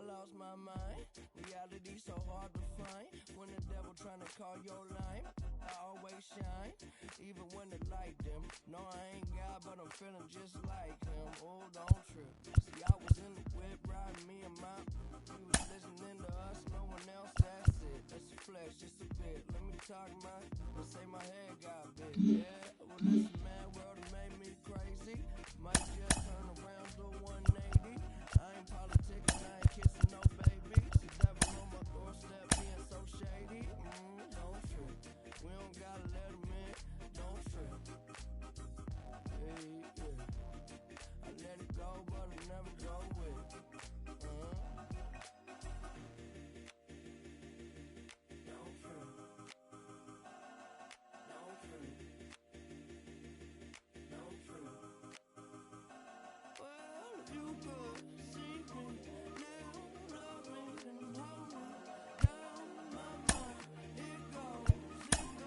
lost my mind. Reality so hard to find. When the devil trying to call your line, I always shine, even when the light dim. No, I ain't God, but I'm feeling just like him. Oh, don't trip. See, I was in the whip, riding me and my. We was listening to us, no one else. That's it. That's a flex, just a bit. Let me talk, man. Let's say my head got big. Yeah. Well, listen, man, world done made me crazy. Might just turn around to 180. I ain't politicking, I ain't kissing no baby. The devil on my doorstep being so shady. Don't trip. We don't gotta let him in. Don't trip. Hey, yeah. I let it go, but I never go with it. Don't trip. Don't trip. Don't trip. Well, if you could see me now, love me and hold me down my mind. It goes.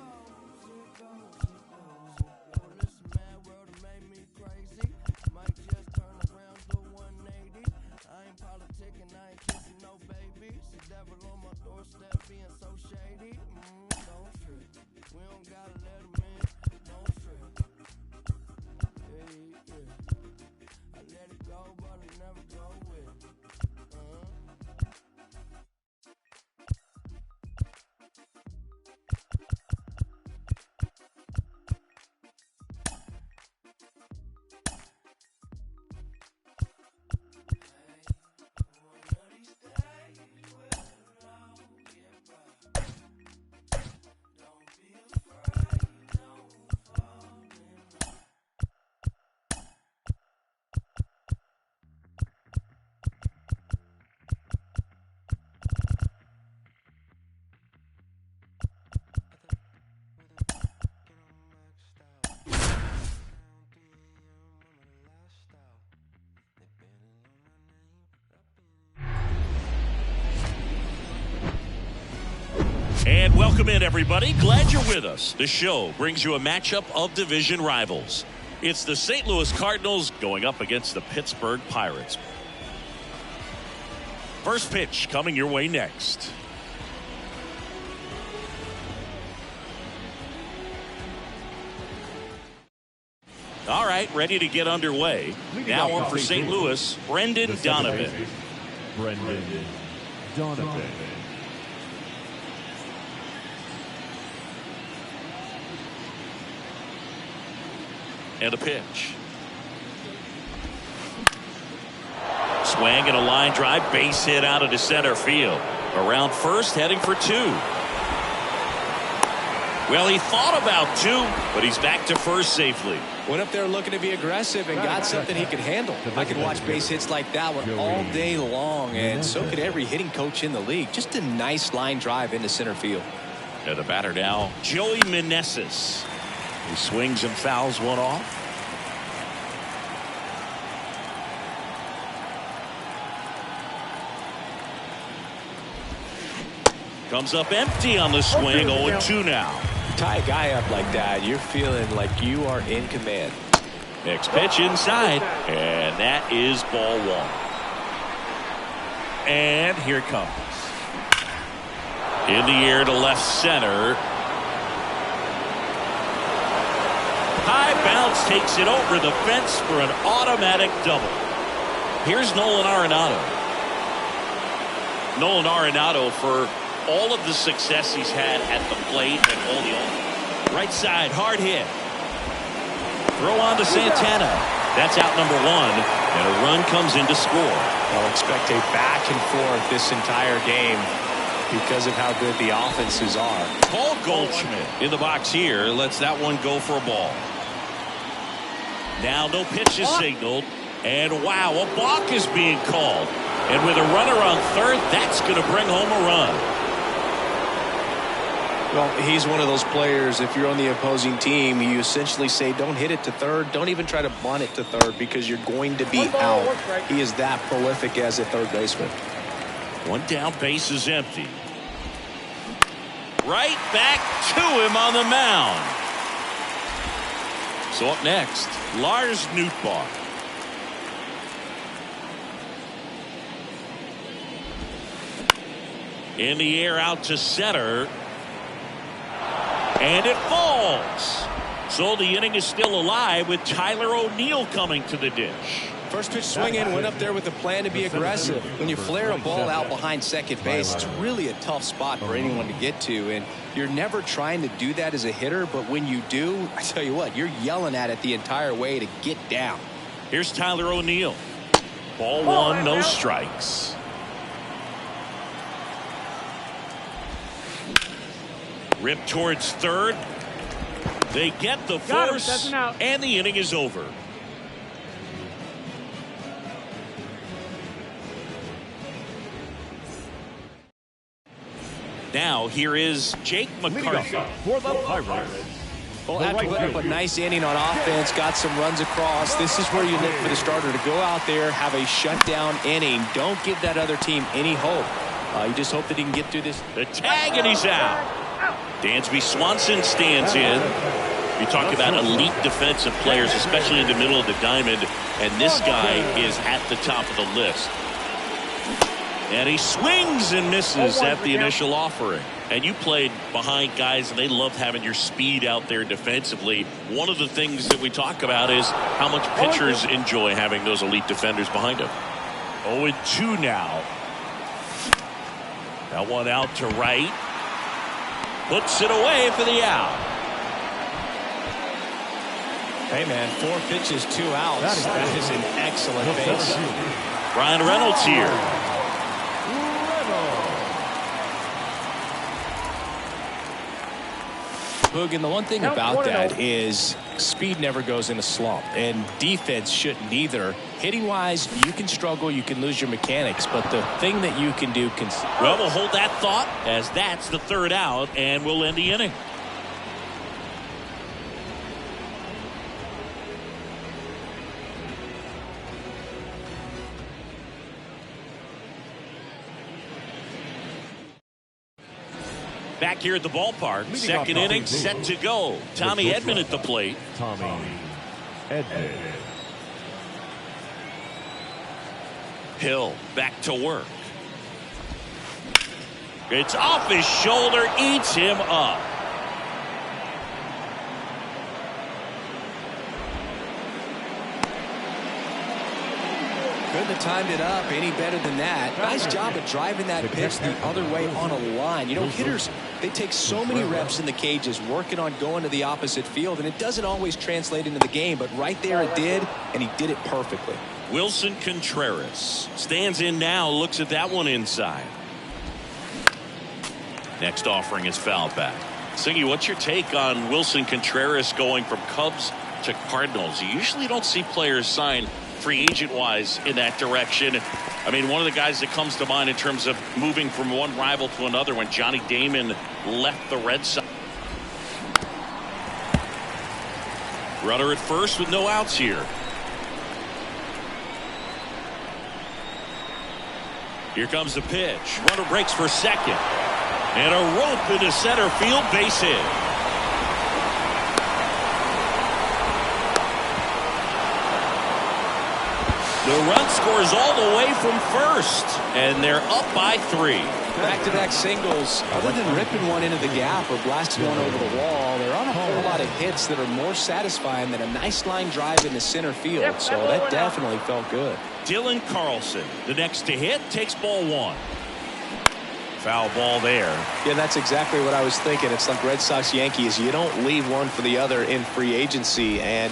Well, listen, man, world done made me crazy. Might just turn around to 180. I ain't politicking, I ain't kissing no baby. The devil on my doorstep being so shady. Don't trip. We don't gotta let him in. Don't trip. Hey, yeah. I let it go, but I never go with it. And welcome in, everybody. Glad you're with us. The show brings you a matchup of division rivals. It's the St. Louis Cardinals going up against the Pittsburgh Pirates. First pitch coming your way next. All right, ready to get underway. Now on for St. Louis, Brendan Donovan. Brendan Donovan. And a pitch. Swing and a line drive, base hit out into center field. Around first, heading for two. Well, he thought about two, but he's back to first safely. Went up there looking to be aggressive and got something he could handle. I could watch base hits like that one all day long, and so could every hitting coach in the league. Just a nice line drive into center field. And the batter now, Joey Meneses. He swings and fouls one off. Comes up empty on the swing. 0-2 now. Tie a guy up like that, you're feeling like you are in command. Next pitch inside, and that is ball one. And here it comes. In the air to left center. High bounce takes it over the fence for an automatic double. Here's Nolan Arenado. Nolan Arenado, for all of the success he's had at the plate and all the right side, hard hit. Throw on to Santana. That's out number one, and a run comes in to score. I'll expect a back and forth this entire game because of how good the offenses are. Paul Goldschmidt in the box here lets that one go for a ball. Now no pitch is signaled, and wow, a balk is being called. And with a runner on third, that's going to bring home a run. Well, he's one of those players, if you're on the opposing team, you essentially say don't hit it to third, don't even try to bunt it to third because you're going to be out. He is that prolific as a third baseman. One down, base is empty. Right back to him on the mound. So up next, Lars Nootbaar. In the air out to center. And it falls. So the inning is still alive with Tyler O'Neill coming to the dish. First pitch swing in, went up there with a plan to be aggressive. When you flare a ball out behind second base, it's really a tough spot for anyone to get to. And you're never trying to do that as a hitter, but when you do, I tell you what, you're yelling at it the entire way to get down. Here's Tyler O'Neill. Ball one, no strikes. Rip towards third. They get the force, and the inning is over. Now here is Jake McCarthy for the Pirates. Well, after putting up a nice inning on offense, got some runs across, this is where you look for the starter to go out there, have a shutdown inning. Don't give that other team any hope. You just hope that he can get through this. The tag, and he's out. Dansby Swanson stands in. You talk about elite defensive players, especially in the middle of the diamond, and this guy is at the top of the list. And he swings and misses at the initial offering. And you played behind guys, and they loved having your speed out there defensively. One of the things that we talk about is how much pitchers enjoy having those elite defenders behind them. 0-2 now. That one out to right. Puts it away for the out. Hey, man, 4 pitches, 2 outs. That is an excellent base. Brian Reynolds here. Boog, and the one thing about that is speed never goes in a slump, and defense shouldn't either. Hitting-wise, you can struggle, you can lose your mechanics, but the thing that you can do can... Well, we'll hold that thought as that's the third out, and we'll end the inning. Back here at the ballpark, second inning set to go. Tommy Edman at the plate. Tommy Edman. Hill back to work. It's off his shoulder, eats him up. Couldn't have timed it up any better than that. Nice job of driving that pitch the other way on a line. You know, hitters, they take so many reps in the cages working on going to the opposite field, and it doesn't always translate into the game, but right there it did, and he did it perfectly. Wilson Contreras stands in now, looks at that one inside. Next offering is fouled back. Singy, what's your take on Wilson Contreras going from Cubs to Cardinals? You usually don't see players sign free agent wise in that direction. I mean, one of the guys that comes to mind in terms of moving from one rival to another when Johnny Damon left the Red Sox. Runner at first with no outs here. Here comes the pitch. Runner breaks for second. And a rope into center field, base hit. The run scores all the way from first, and they're up by 3. Back-to-back singles. Other than ripping one into the gap or blasting one over the wall, there aren't a whole lot of hits that are more satisfying than a nice line drive into center field. So that definitely felt good. Dylan Carlson, the next to hit, takes ball 1. Foul ball there. Yeah, that's exactly what I was thinking. It's like Red Sox Yankees. You don't leave one for the other in free agency, and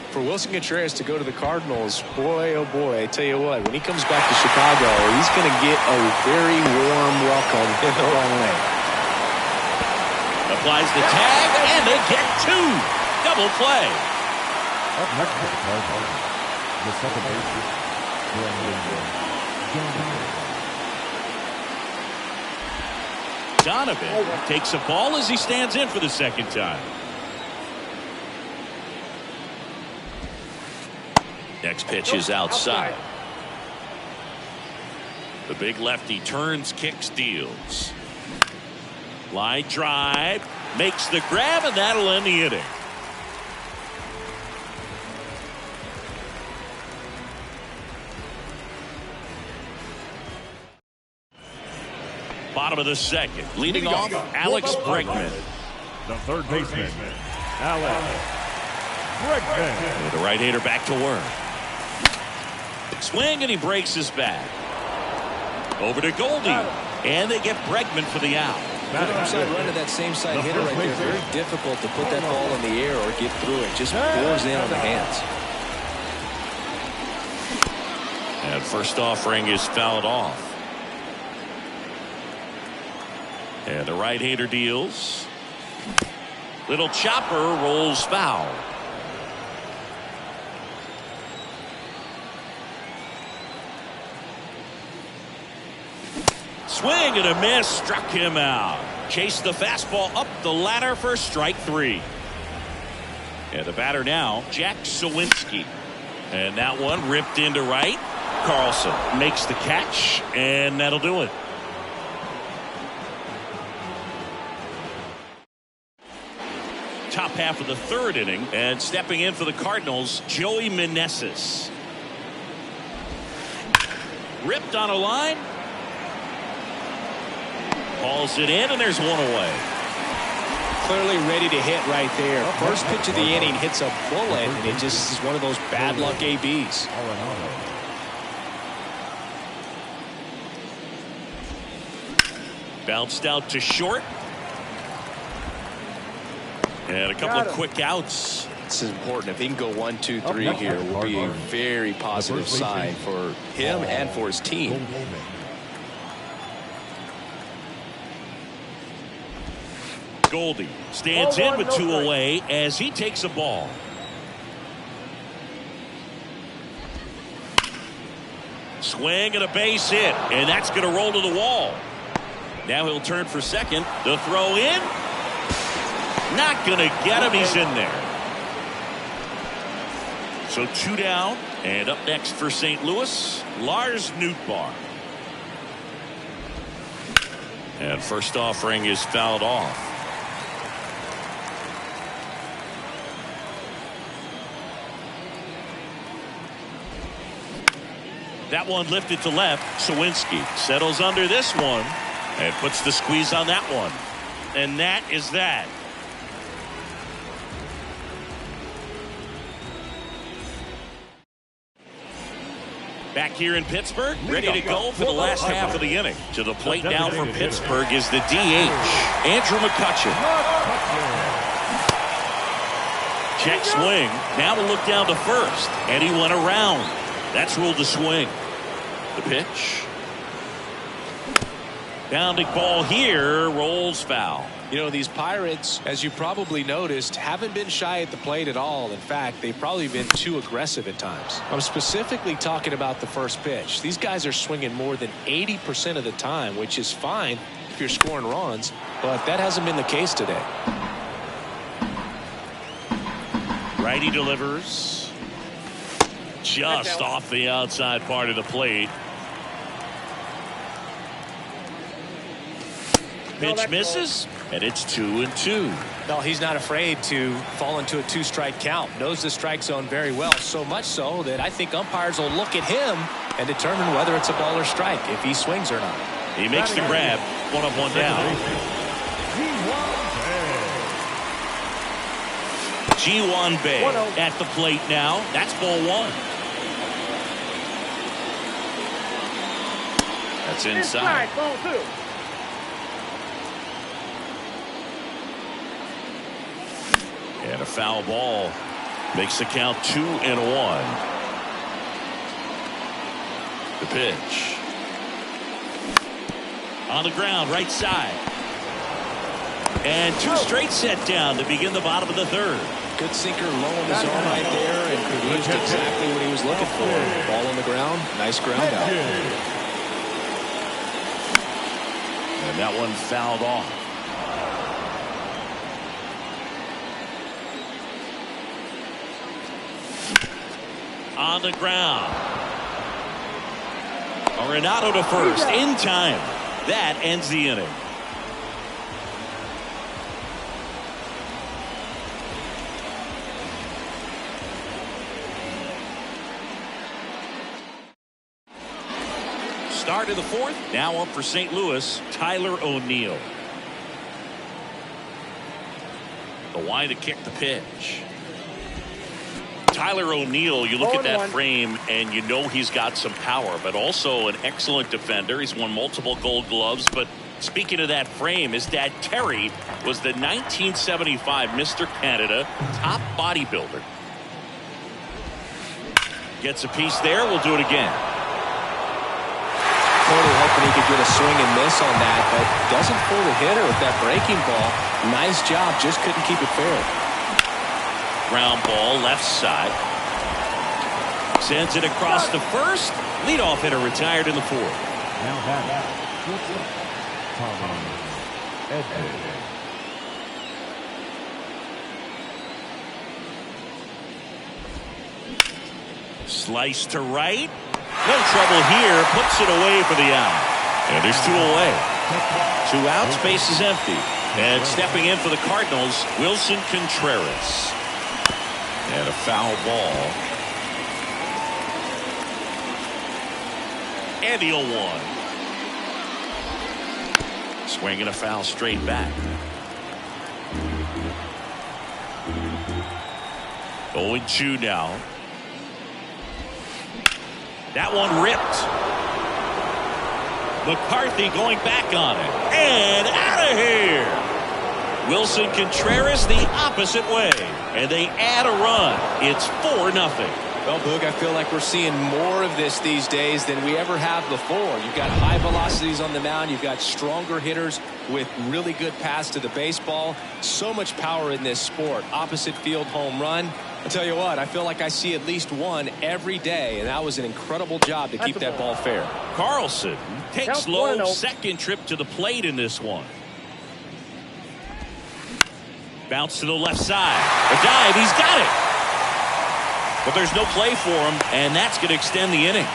for Wilson Contreras to go to the Cardinals, boy, oh boy, I tell you what, when he comes back to Chicago, he's going to get a very warm welcome in the wrong way. Applies the tag, and they get 2. Double play. Up next for the Cardinals, the second baseman, Donovan takes a ball as he stands in for the second time. Next pitch is outside. The big lefty turns, kicks, deals. Line drive, makes the grab, and that'll end the inning. Bottom of the second. Leading off, Alex Bregman. The third baseman, Alex Bregman. The right-hander back to work. Swing, and he breaks his bat. Over to Goldie. And they get Bregman for the out. Good outside run to that same side hitter right there. Very difficult to put that ball in the air or get through it. Just pours in on the hands. And first offering is fouled off. And the right-hander deals. Little chopper rolls foul. Swing and a miss, struck him out. Chased the fastball up the ladder for strike 3. And the batter now, Jack Sawinski. And that one ripped into right. Carlson makes the catch, and that'll do it. Top half of the third inning, and stepping in for the Cardinals, Joey Meneses. Ripped on a line. Hauls it in, and there's one away. Clearly ready to hit right there. First pitch of the inning hits a bullet, and it just is one of those bad luck ABs. Bounced out to short. And a couple of quick outs. This is important. If he can go 1, 2, 3 here, it will be a very positive sign for him and for his team. Goldie stands in with 2 away as he takes a ball. Swing and a base hit, and that's going to roll to the wall. Now he'll turn for second. The throw in. Not going to get him. He's in there. So 2 down, and up next for St. Louis, Lars Nootbaar. And first offering is fouled off. That one lifted to left. Sawinski settles under this one and puts the squeeze on that one. And that is that. Back here in Pittsburgh, ready to go for the last half of the inning. To the plate now from Pittsburgh is the DH, Andrew McCutchen. Check swing. Now we'll look down to first. And he went around. That's ruled a swing. The pitch. Bounding ball here, rolls foul. You know, these Pirates, as you probably noticed, haven't been shy at the plate at all. In fact, they've probably been too aggressive at times. I'm specifically talking about the first pitch. These guys are swinging more than 80% of the time, which is fine if you're scoring runs, but that hasn't been the case today. Righty delivers. Just off the outside part of the plate. Pitch misses, and it's 2-2. No, he's not afraid to fall into a 2-strike count. Knows the strike zone very well, so much so that I think umpires will look at him and determine whether it's a ball or strike, if he swings or not. He makes the grab. 1 up, 1 down. Ji-Hwan Bae at the plate now. That's ball 1. That's inside. Ball 2. And a foul ball makes the count 2-1. The pitch. On the ground, right side. And 2 straight set down to begin the bottom of the third. Good sinker low in the zone right there and produced exactly what he was looking for. Ball on the ground, nice ground out. And that one fouled off. On the ground. Arenado to first in time. That ends the inning. start of the fourth. Now up for St. Louis, Tyler O'Neill. The line to kick the pitch. Tyler O'Neill, you look at that frame and you know he's got some power, but also an excellent defender. He's won multiple Gold Gloves. But speaking of that frame, his dad Terry was the 1975 Mr. Canada top bodybuilder. Gets a piece there. We'll do it again. Totally hoping he could get a swing and miss on that, but doesn't pull the hitter with that breaking ball. Nice job, just couldn't keep it fair. Ground ball left side. Sends it across the first. Leadoff hitter retired in the fourth. Now back. Tommy Edwards. Slice to right. No trouble here. Puts it away for the out. And there's 2 away. 2 outs. Base is empty. And stepping in for the Cardinals, Wilson Contreras. And a foul ball. And the 0-1. Swinging a foul straight back. 0-2 now. That one ripped. McCarthy going back on it. And out of here. Wilson Contreras the opposite way. And they add a run. It's 4-0. Well, Boog, I feel like we're seeing more of this these days than we ever have before. You've got high velocities on the mound. You've got stronger hitters with really good pass to the baseball. So much power in this sport. Opposite field home run. I'll tell you what, I feel like I see at least one every day, and that was an incredible job to keep that ball fair. Carlson takes low, second trip to the plate in this one. Bounce to the left side. A dive, he's got it. But there's no play for him, and that's going to extend the inning.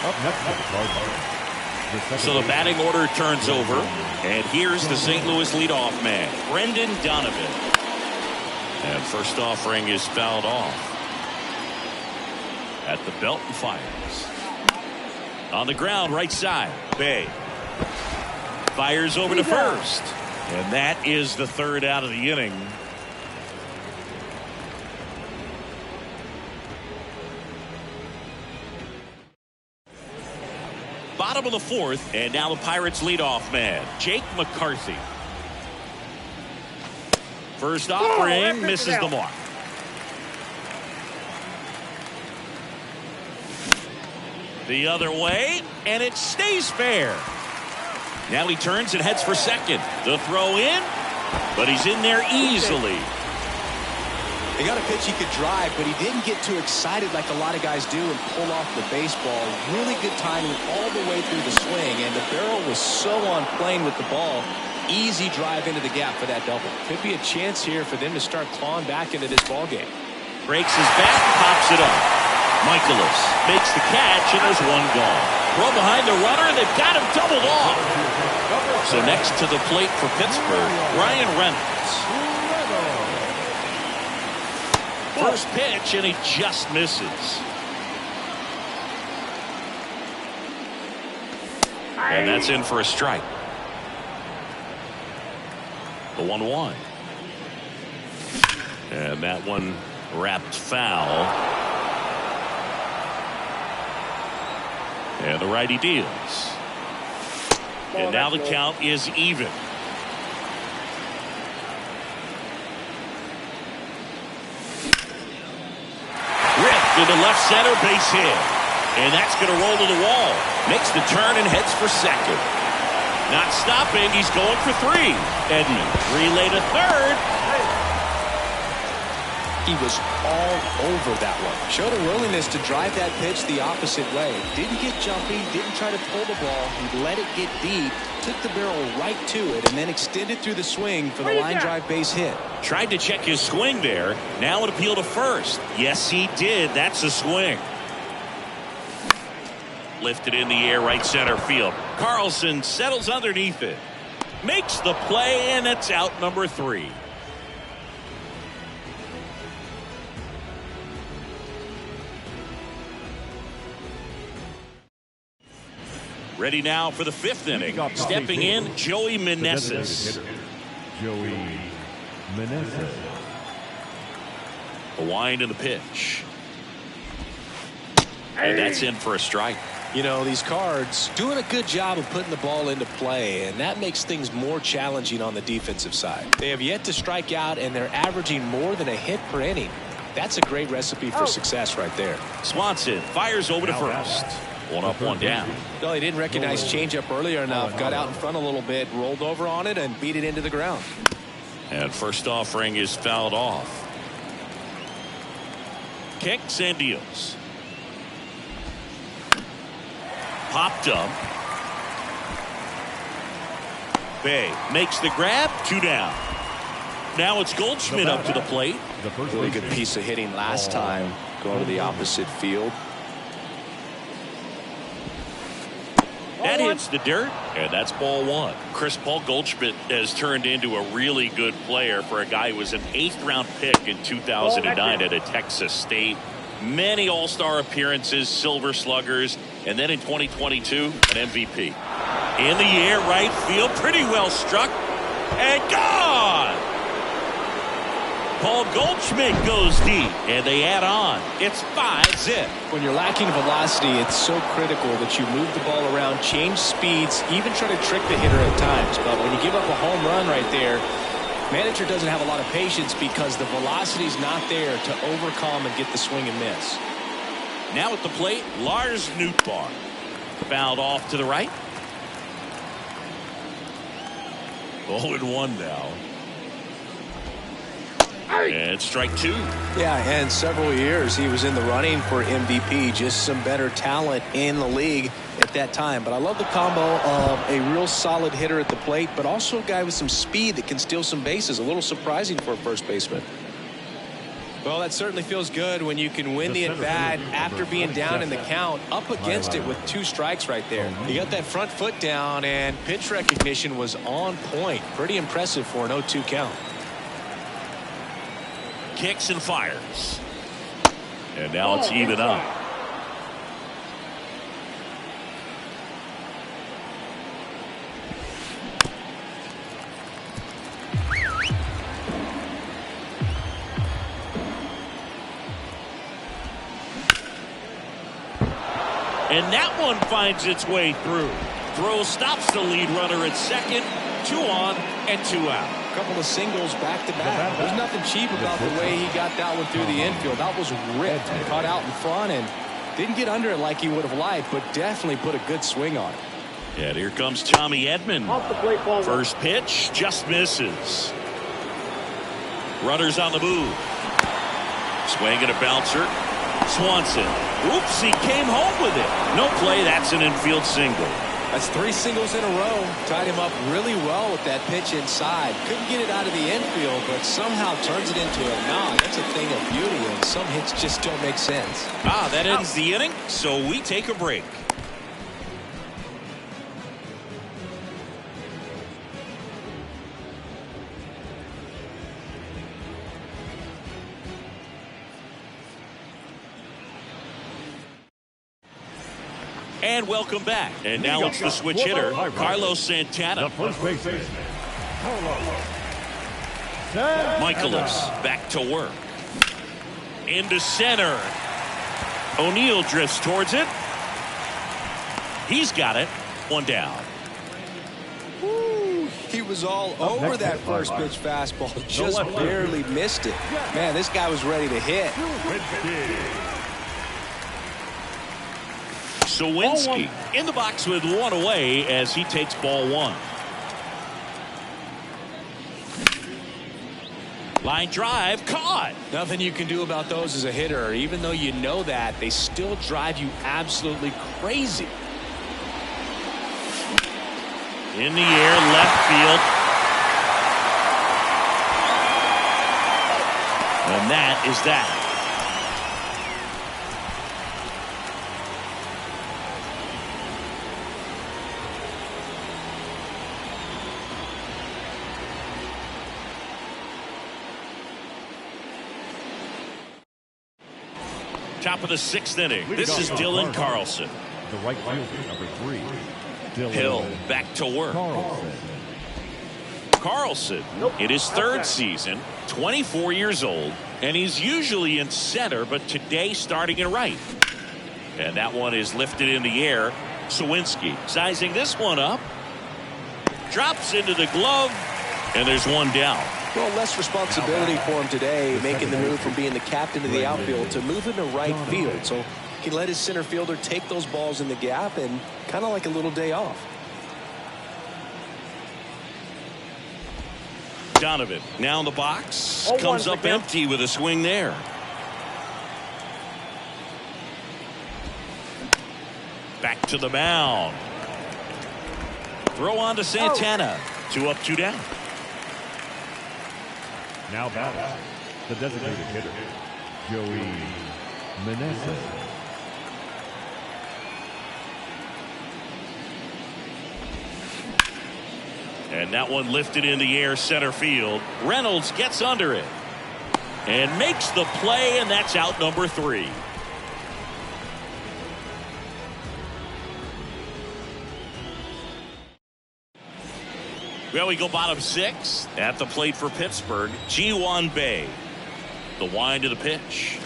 Up next for the Cardinals. So the batting order turns over, and here's the St. Louis leadoff man, Brendan Donovan. And first offering is fouled off at the belt and fires. On the ground, right side, Bay. Fires over to first. And that is the third out of the inning. Bottom of the fourth, and now the Pirates leadoff man, Jake McCarthy. First offering misses the mark. The other way, and it stays fair. Now he turns and heads for second. The throw in, but he's in there easily. He got a pitch he could drive, but he didn't get too excited like a lot of guys do and pull off the baseball. Really good timing all the way through the swing, and the barrel was so on plane with the ball. Easy drive into the gap for that double. Could be a chance here for them to start clawing back into this ball game. Breaks his bat, pops it up. Michaelis makes the catch, and there's one gone. Throw behind the runner, they've got him doubled off. So next to the plate for Pittsburgh, Ryan Reynolds. First pitch, and he just misses. And that's in for a strike. The 1-1. And that one wrapped foul. And the righty deals. And now the count is even. Ripped to the left center, base hit. And that's going to roll to the wall. Makes the turn and heads for second. Not stopping, he's going for 3. Edman relay to third. He was all over that one. Showed a willingness to drive that pitch the opposite way. Didn't get jumpy, didn't try to pull the ball. He let it get deep, took the barrel right to it, and then extended through the swing for the line drive base hit. Tried to check his swing there. Now an appeal to first. Yes, he did. That's a swing. Lifted in the air, right center field. Carlson settles underneath it. Makes the play, and it's out number 3. Ready now for the 5th inning. Stepping in, Joey Meneses. Joey Meneses. A wind in the pitch. And that's in for a strike. You know, these Cards doing a good job of putting the ball into play, and that makes things more challenging on the defensive side. They have yet to strike out, and they're averaging more than a hit per inning. That's a great recipe for success right there. Swanson fires over to first. 1 up, 1 down. No, he didn't recognize changeup earlier enough. Got out in front a little bit, rolled over on it, and beat it into the ground. And first offering is fouled off. Kicks and deals. Popped up. Bay makes the grab. 2 down. Now it's Goldschmidt up to the plate. Really good piece of hitting last time, going to the opposite field. That hits the dirt, and that's ball 1. Paul Goldschmidt has turned into a really good player for a guy who was an 8th-round pick in 2009 at Texas State. Many all-star appearances, silver sluggers, and then in 2022, an MVP. In the air, right field, pretty well struck, and gone! Paul Goldschmidt goes deep, and they add on. It's 5-zip. When you're lacking velocity, it's so critical that you move the ball around, change speeds, even try to trick the hitter at times. But when you give up a home run right there, manager doesn't have a lot of patience because the velocity's not there to overcome and get the swing and miss. Now at the plate, Lars Nootbaar. Fouled off to the right. 0-1 now. And strike 2. Yeah, and several years he was in the running for MVP. Just some better talent in the league at that time. But I love the combo of a real solid hitter at the plate, but also a guy with some speed that can steal some bases. A little surprising for a first baseman. Well, that certainly feels good when you can win the at-bat after being down in the count, up against it with 2 strikes right there. You got that front foot down, and pitch recognition was on point. Pretty impressive for an 0-2 count. Kicks and fires. And now it's even up. And that one finds its way through. Throw stops the lead runner at second. 2 on and 2 out. A couple of singles back-to-back. There's nothing cheap about the way he got that one through the infield. That was ripped, caught out in front, and didn't get under it like he would have liked, but definitely put a good swing on it. And here comes Tommy Edman. First pitch just misses. Runners on the move. Swing and a bouncer. Swanson. Oops, he came home with it. No play, that's an infield single. That's 3 singles in a row. Tied him up really well with that pitch inside. Couldn't get it out of the infield, but somehow turns it into a knock. That's a thing of beauty, and some hits just don't make sense. That ends the inning, so we take a break. And welcome back. And now it's the switch hitter, Carlos Santana. The first baseman, Michaelis back to work. Into center. O'Neill drifts towards it. He's got it. 1 down. Woo, he was all over that first pitch fastball. Just barely missed it. Man, this guy was ready to hit. Sawinski in the box with 1 away as he takes ball 1. Line drive caught. Nothing you can do about those as a hitter. Even though you know that, they still drive you absolutely crazy. In the air, left field. And that is that. Top of the 6th inning. This is Dylan Carlson. The right fielder, number 3. Hill back to work. Carlson in his third season, 24 years old, and he's usually in center, but today starting in right. And that one is lifted in the air. Sawinski sizing this one up. Drops into the glove, and there's one down. Well, less responsibility for him today, making the move from being the captain of the outfield to moving to right field. So he can let his center fielder take those balls in the gap and kind of like a little day off. Donovan now in the box. Comes up empty with a swing there. Back to the mound. Throw on to Santana. 2 up, 2 down. Now batting, the designated hitter, Joey Meneses. And that one lifted in the air center field. Reynolds gets under it and makes the play, and that's out number 3. Well, we go bottom 6 at the plate for Pittsburgh. Ji-Hwan Bae. The wind of the pitch.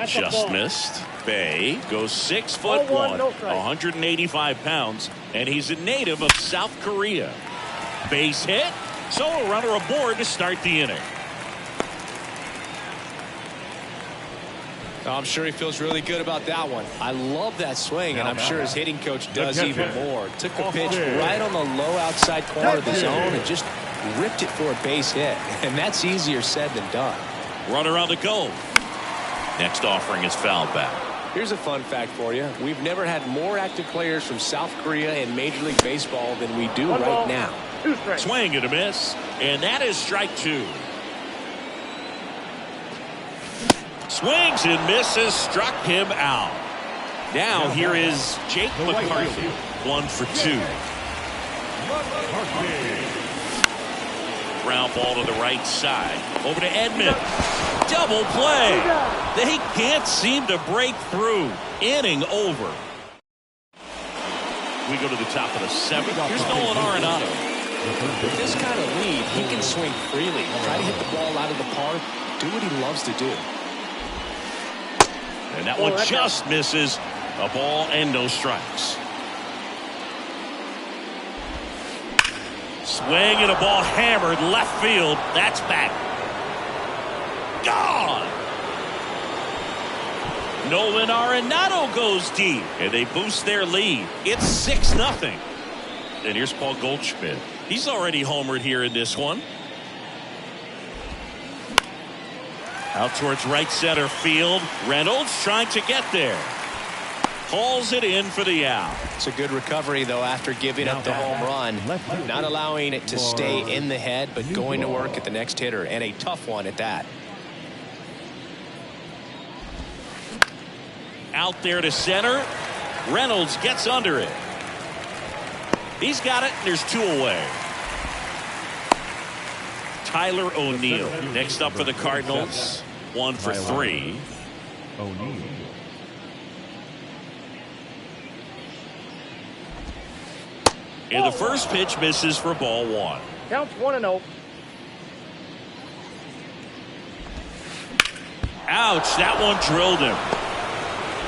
Just missed. Bae goes 6'1", 185 pounds, and he's a native of South Korea. Base hit, so a runner aboard to start the inning. I'm sure he feels really good about that one. I love that swing, and I'm sure his hitting coach does even more. Took the pitch right on the low outside corner of the zone and just ripped it for a base hit. And that's easier said than done. Runner on the go. Next offering is fouled back. Here's a fun fact for you. We've never had more active players from South Korea in Major League Baseball than we do right now. Swing and a miss, and that is strike 2. Swings and misses, struck him out. Now here is Jake McCarthy, 1 for 2. Ground ball to the right side. Over to Edman. Double play. They can't seem to break through. Inning over. We go to the top of the 7th. Here's Nolan Arenado. With this kind of lead, he can swing freely. Try to hit the ball out of the park. Do what he loves to do. And that one just misses. A ball and no strikes. Swing and a ball hammered left field. That's back. Gone. Nolan Arenado goes deep, and they boost their lead. It's 6-0. And here's Paul Goldschmidt. He's already homered here in this one. Out towards right center field. Reynolds trying to get there. Hauls it in for the out. It's a good recovery, though, after giving up the home run. Not allowing it to stay in the head, but going to work at the next hitter, and a tough one at that. Out there to center. Reynolds gets under it. He's got it, and there's 2 away. Tyler O'Neill next up for the Cardinals. 1 for 3. O'Neill. And the first pitch misses for ball 1. Counts 1-0. Ouch, that one drilled him.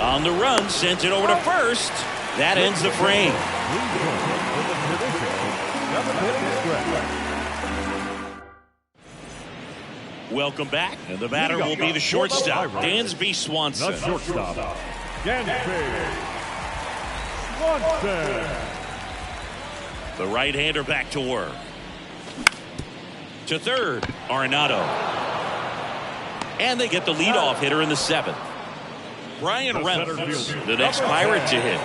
On the run, sent it over to first. That ends the frame. Welcome back, and the batter will be the shortstop, Dansby Swanson. The shortstop, Dansby Swanson. The right-hander back to work. To third, Arenado. And they get the leadoff hitter in the 7th. Brian Reynolds, the next Pirate to hit.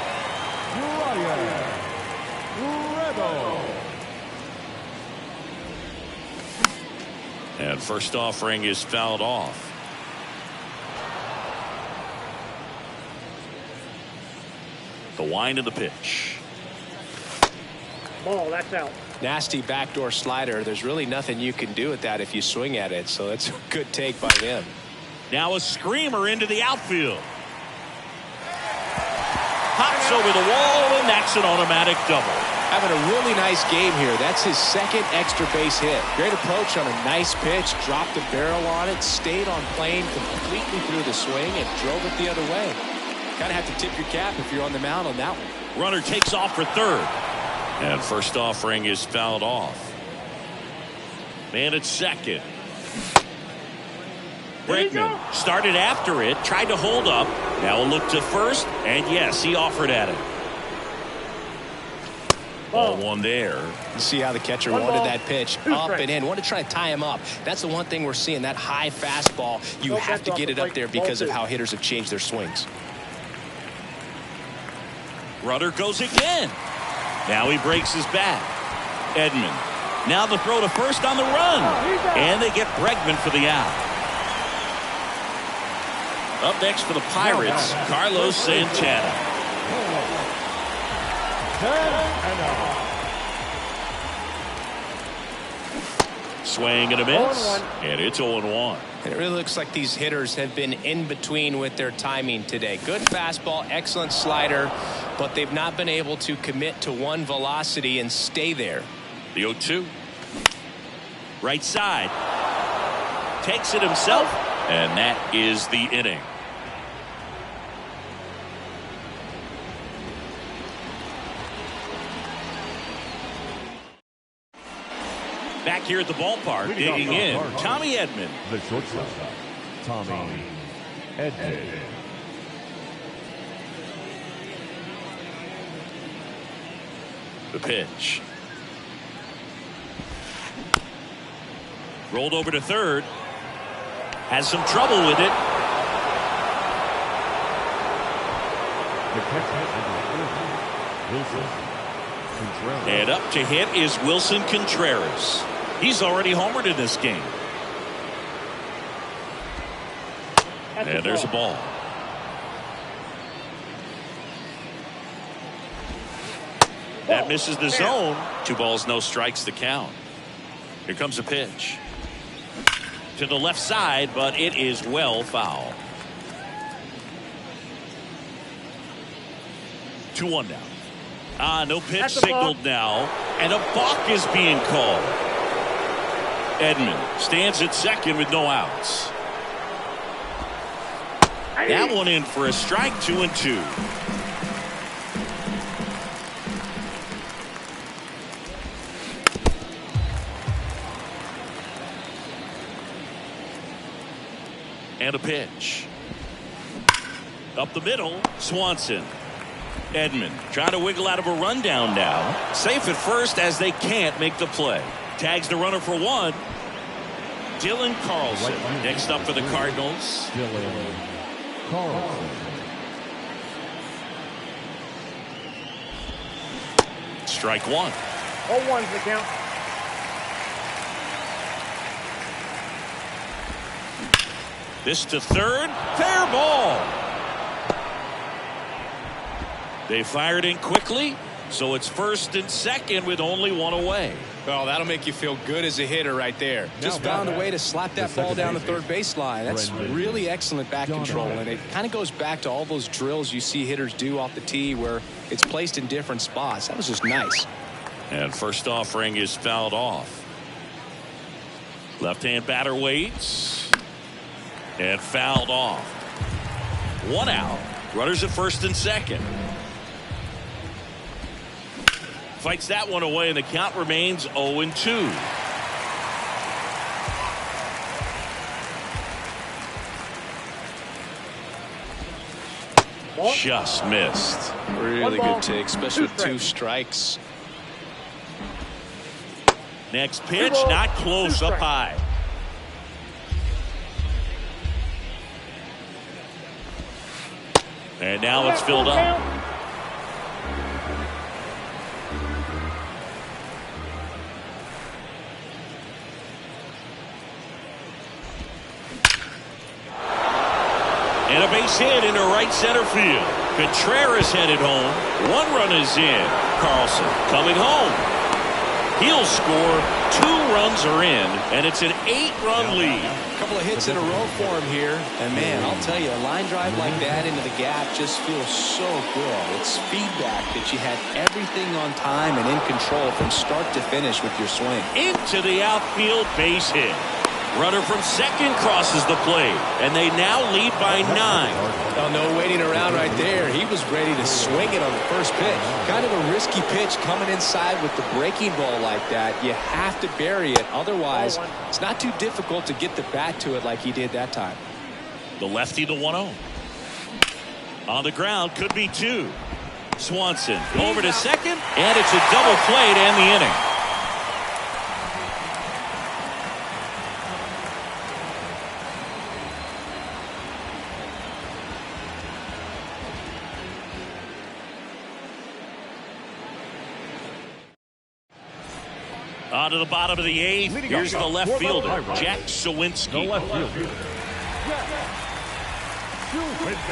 And first offering is fouled off. The wind of the pitch. Ball, that's out. Nasty backdoor slider. There's really nothing you can do with that if you swing at it, so that's a good take by them. Now a screamer into the outfield. Pops Gets over the wall, and that's an automatic double. Having a really nice game here. That's his second extra base hit. Great approach on a nice pitch. Dropped the barrel on it. Stayed on plane completely through the swing and drove it the other way. Kind of have to tip your cap if you're on the mound on that one. Runner takes off for third. And first offering is fouled off. Man at second. Bregman started after it. Tried to hold up. Now a look to first. And yes, he offered at it. Ball one there. You see how the catcher wanted that pitch up and in. Wanted to try to tie him up. That's the one thing we're seeing. That high fastball. You have to get it up there because of how hitters have changed their swings. Runner goes again. Now he breaks his bat. Edman. Now the throw to first on the run. And they get Bregman for the out. Up next for the Pirates, Carlos Santana. Swing and a miss, and it's 0-1. It really looks like these hitters have been in between with their timing today. Good fastball, excellent slider, but they've not been able to commit to one velocity and stay there. The 0-2. Right side. Takes it himself, and that is the inning. Back here at the ballpark, digging in, Tommy Edman. The shortstop, Tommy Edman. The pitch. Rolled over to third. Has some trouble with it. And up to hit is Wilson Contreras. He's already homered in this game. And there's a ball. That misses the zone. 2 balls, no strikes to count. Here comes a pitch. To the left side, but it is well foul. 2-1 now. No pitch signaled now. And a balk is being called. Edman stands at second with no outs. That one in for a strike, 2-2. And a pitch. Up the middle, Swanson. Edman trying to wiggle out of a rundown now. Safe at first as they can't make the play. Tags the runner for one. Dylan Carlson next up for the Cardinals. Dylan Carlson. Strike one. 0-1's the count. This to third. Fair ball. They fired in quickly, so it's first and second with only one away. Well, that'll make you feel good as a hitter right there. Just found a way to slap that ball down the third baseline. That's really excellent bat control, and it kind of goes back to all those drills you see hitters do off the tee where it's placed in different spots. That was just nice. And first offering is fouled off. Left-hand batter waits. And fouled off. 1 out. Runners at first and second. Fights that one away, and the count remains 0-2. Just missed. Really good take, especially with 2 strikes. Next pitch, not close, up high. And now it's filled up. And a base hit into right center field. Contreras headed home. 1 run is in. Carlson coming home. He'll score. 2 runs are in, and it's an 8-run lead. A couple of hits in a row for him here. And, man, I'll tell you, a line drive like that into the gap just feels so good. It's feedback that you had everything on time and in control from start to finish with your swing. Into the outfield, base hit. Runner from second crosses the plate, and they now lead by 9. Oh, no waiting around right there. He was ready to swing it on the first pitch. Kind of a risky pitch coming inside with the breaking ball like that. You have to bury it. Otherwise, it's not too difficult to get the bat to it like he did that time. The lefty, the 1-0. On the ground, could be 2. Swanson over to second, and it's a double play to end the inning. On to the bottom of the 8th. Here's the left fielder, Jack Sawinski. No left field.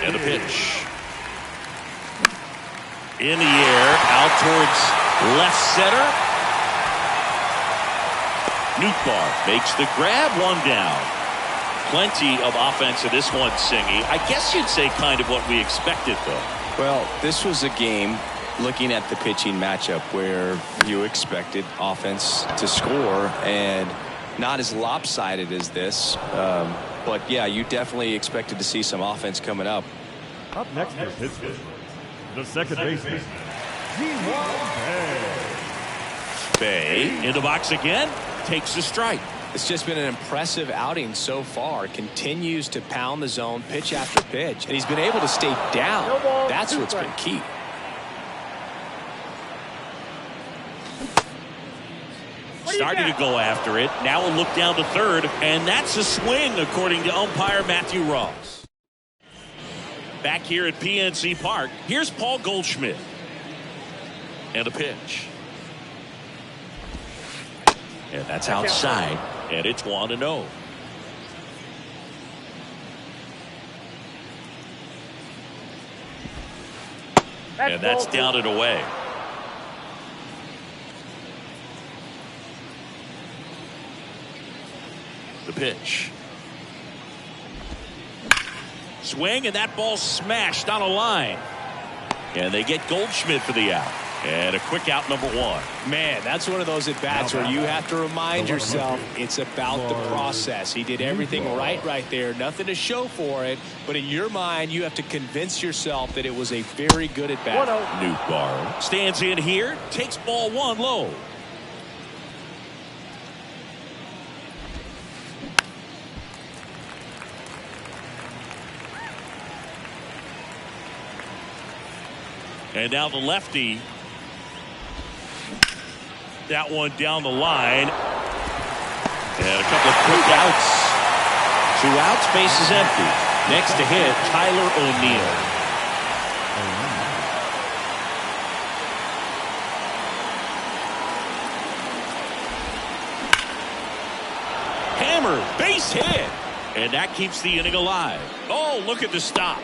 And the pitch. In the air, out towards left center. Nootbaar makes the grab, 1 down. Plenty of offense in this one, Singy. I guess you'd say kind of what we expected, though. Well, this was a game, looking at the pitching matchup, where you expected offense to score, and not as lopsided as this. But, yeah, you definitely expected to see some offense coming up. Up next for Pittsburgh, the second baseman, Bay in the box again, takes a strike. It's just been an impressive outing so far. Continues to pound the zone pitch after pitch, and he's been able to stay down. That's what's been key. Starting to go after it. Now a look down to third, and that's a swing, according to umpire Matthew Ross. Back here at PNC Park, here's Paul Goldschmidt. And a pitch. And that's outside, and it's 1-0. And that's down and away. The pitch. Swing, and that ball smashed on a line. And they get Goldschmidt for the out. And a quick out, number 1. Man, that's one of those at-bats where you have to remind yourself it's about the process. He did everything right there. Nothing to show for it. But in your mind, you have to convince yourself that it was a very good at-bat. Nootbaar stands in here, takes ball 1 low. And now the lefty. That one down the line. And a couple of quick outs. 2 outs, base is empty. Next to hit, Tyler O'Neill. Hammer, base hit. And that keeps the inning alive. Oh, look at the stop.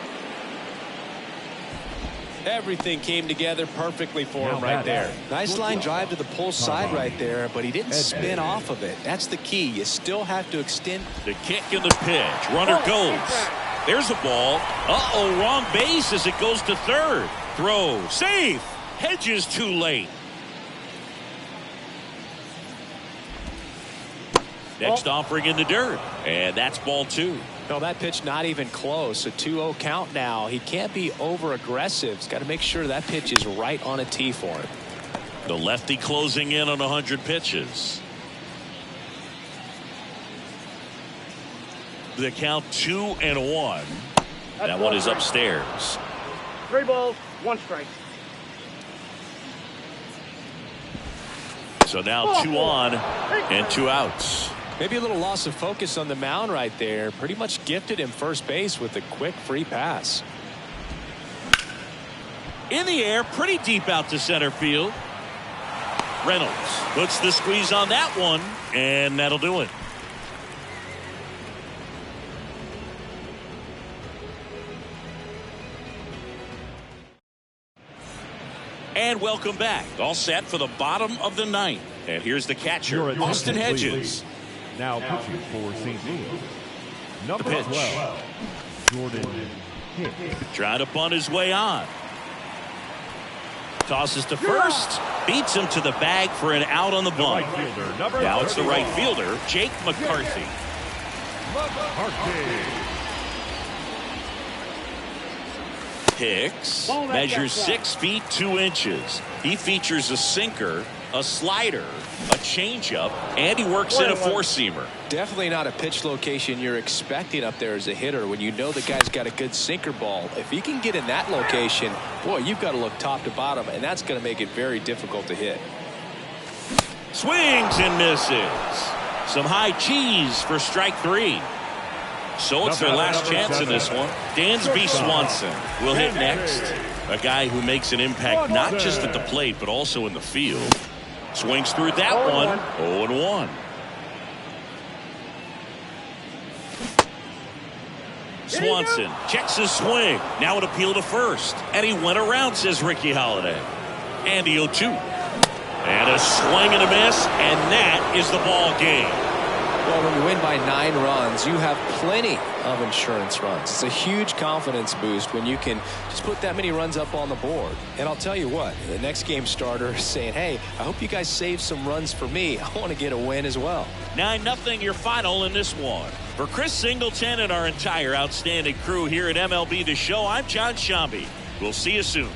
Everything came together perfectly for him right there. Nice line drive to the pull side right there, but he didn't spin off of it. That's the key. You still have to extend. The kick and the pitch. Runner goes. There's a ball. Uh-oh, wrong base as it goes to third. Throw. Safe. Hedges too late. Next offering in the dirt. And that's ball 2. No, that pitch not even close. A 2-0 count now. He can't be over-aggressive. He's got to make sure that pitch is right on a tee for him. The lefty closing in on 100 pitches. The count 2-1. That one is upstairs. 3 balls, 1 strike. So now 2 on and 2 outs. Maybe a little loss of focus on the mound right there. Pretty much gifted him first base with a quick free pass. In the air, pretty deep out to center field. Reynolds puts the squeeze on that one, and that'll do it. And And welcome back. All set for the bottom of the ninth. And here's the catcher, Austin Hedges. Now pitching for St. Louis. Number pitch. 12, Jordan Hicks. Trying to bunt his way on. Tosses to first. Beats him to the bag for an out on the bunt. Right fielder, Now it's the right fielder, Jake McCarthy. Hicks measures 6 feet 2 inches. He features a sinker, a slider, a changeup, and he works in a four-seamer. Definitely not a pitch location you're expecting up there as a hitter when you know the guy's got a good sinker ball. If he can get in that location, boy, you've got to look top to bottom, and that's going to make it very difficult to hit. Swings and misses. Some high cheese for strike 3. So it's their last chance in this one. Dansby Swanson will hit next. A guy who makes an impact not just at the plate, but also in the field. Swings through that one. 0-1. Swanson checks his swing. Now an appeal to first. And he went around, says Ricky Holiday. And the 0-2. And a swing and a miss. And that is the ball game. Well, when you win by 9 runs, you have plenty of insurance runs. It's a huge confidence boost when you can just put that many runs up on the board. And I'll tell you what, the next game starter is saying, hey, I hope you guys save some runs for me. I want to get a win as well. 9-0 your final in this one. For Chris Singleton and our entire outstanding crew here at MLB The Show, I'm John Shambi. We'll see you soon.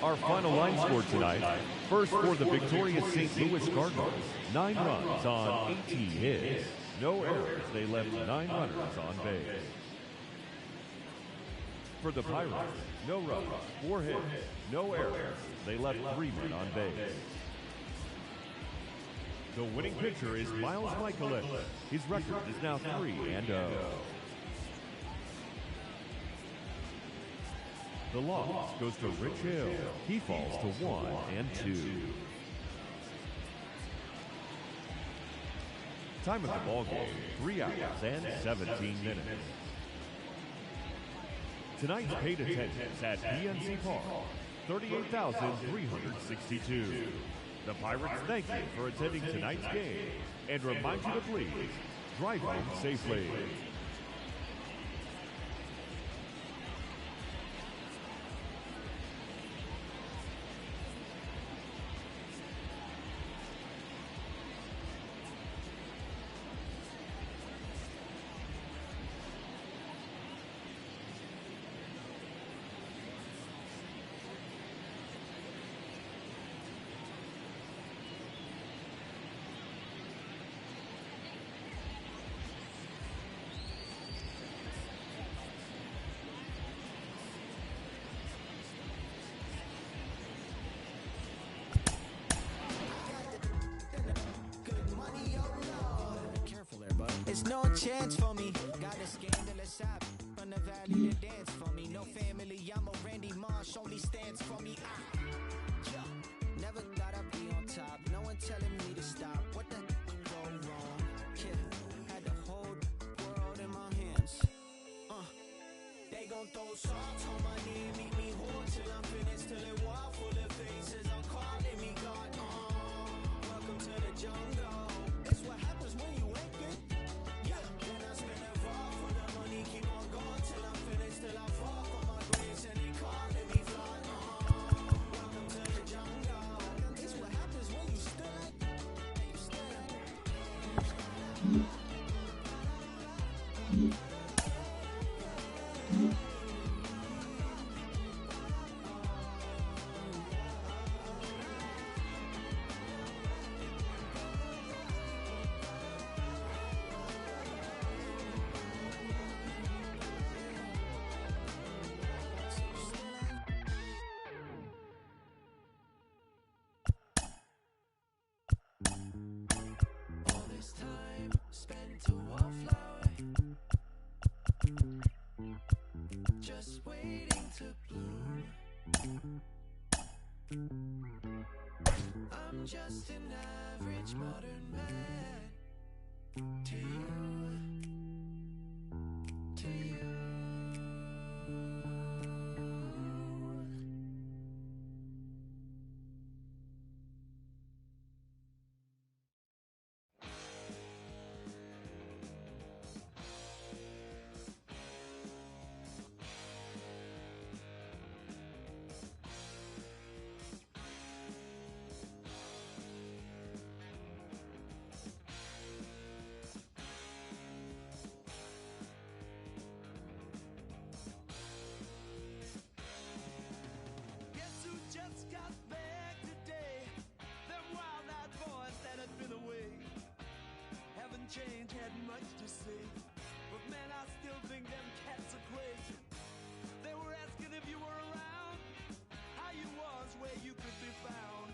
Our final line score tonight. First for the victorious St. Louis Cardinals. 9 runs on 18 hits. No errors. They left 9 runners on base. For the Pirates, no runs, 4 hits, no errors. They left 3 men on base. The winning pitcher is Miles Michaelis. His record is now 3-0. The loss goes to Rich Hill. He falls to 1-2. Time of the ball game, 3 hours and 17 minutes. Tonight's paid attendance at PNC Park, 38,362. The Pirates thank you for attending tonight's game and remind you to please drive home safely. It's no chance for me. Got a scandalous app from the valley to dance for me. No family, I'm a Randy Marsh, only stands for me. Never thought I'd be on top. No one telling me to stop. What the go wrong? Kid, had the whole world in my hands. They gon' throw salt on my knee, meet me whole till I'm finished, till it wall full of faces. I'm calling me God. Welcome to the jungle. It's what happens when you ain't good. change, had much to say. But man, I still think them cats are crazy. They were asking if you were around, how you was, where you could be found.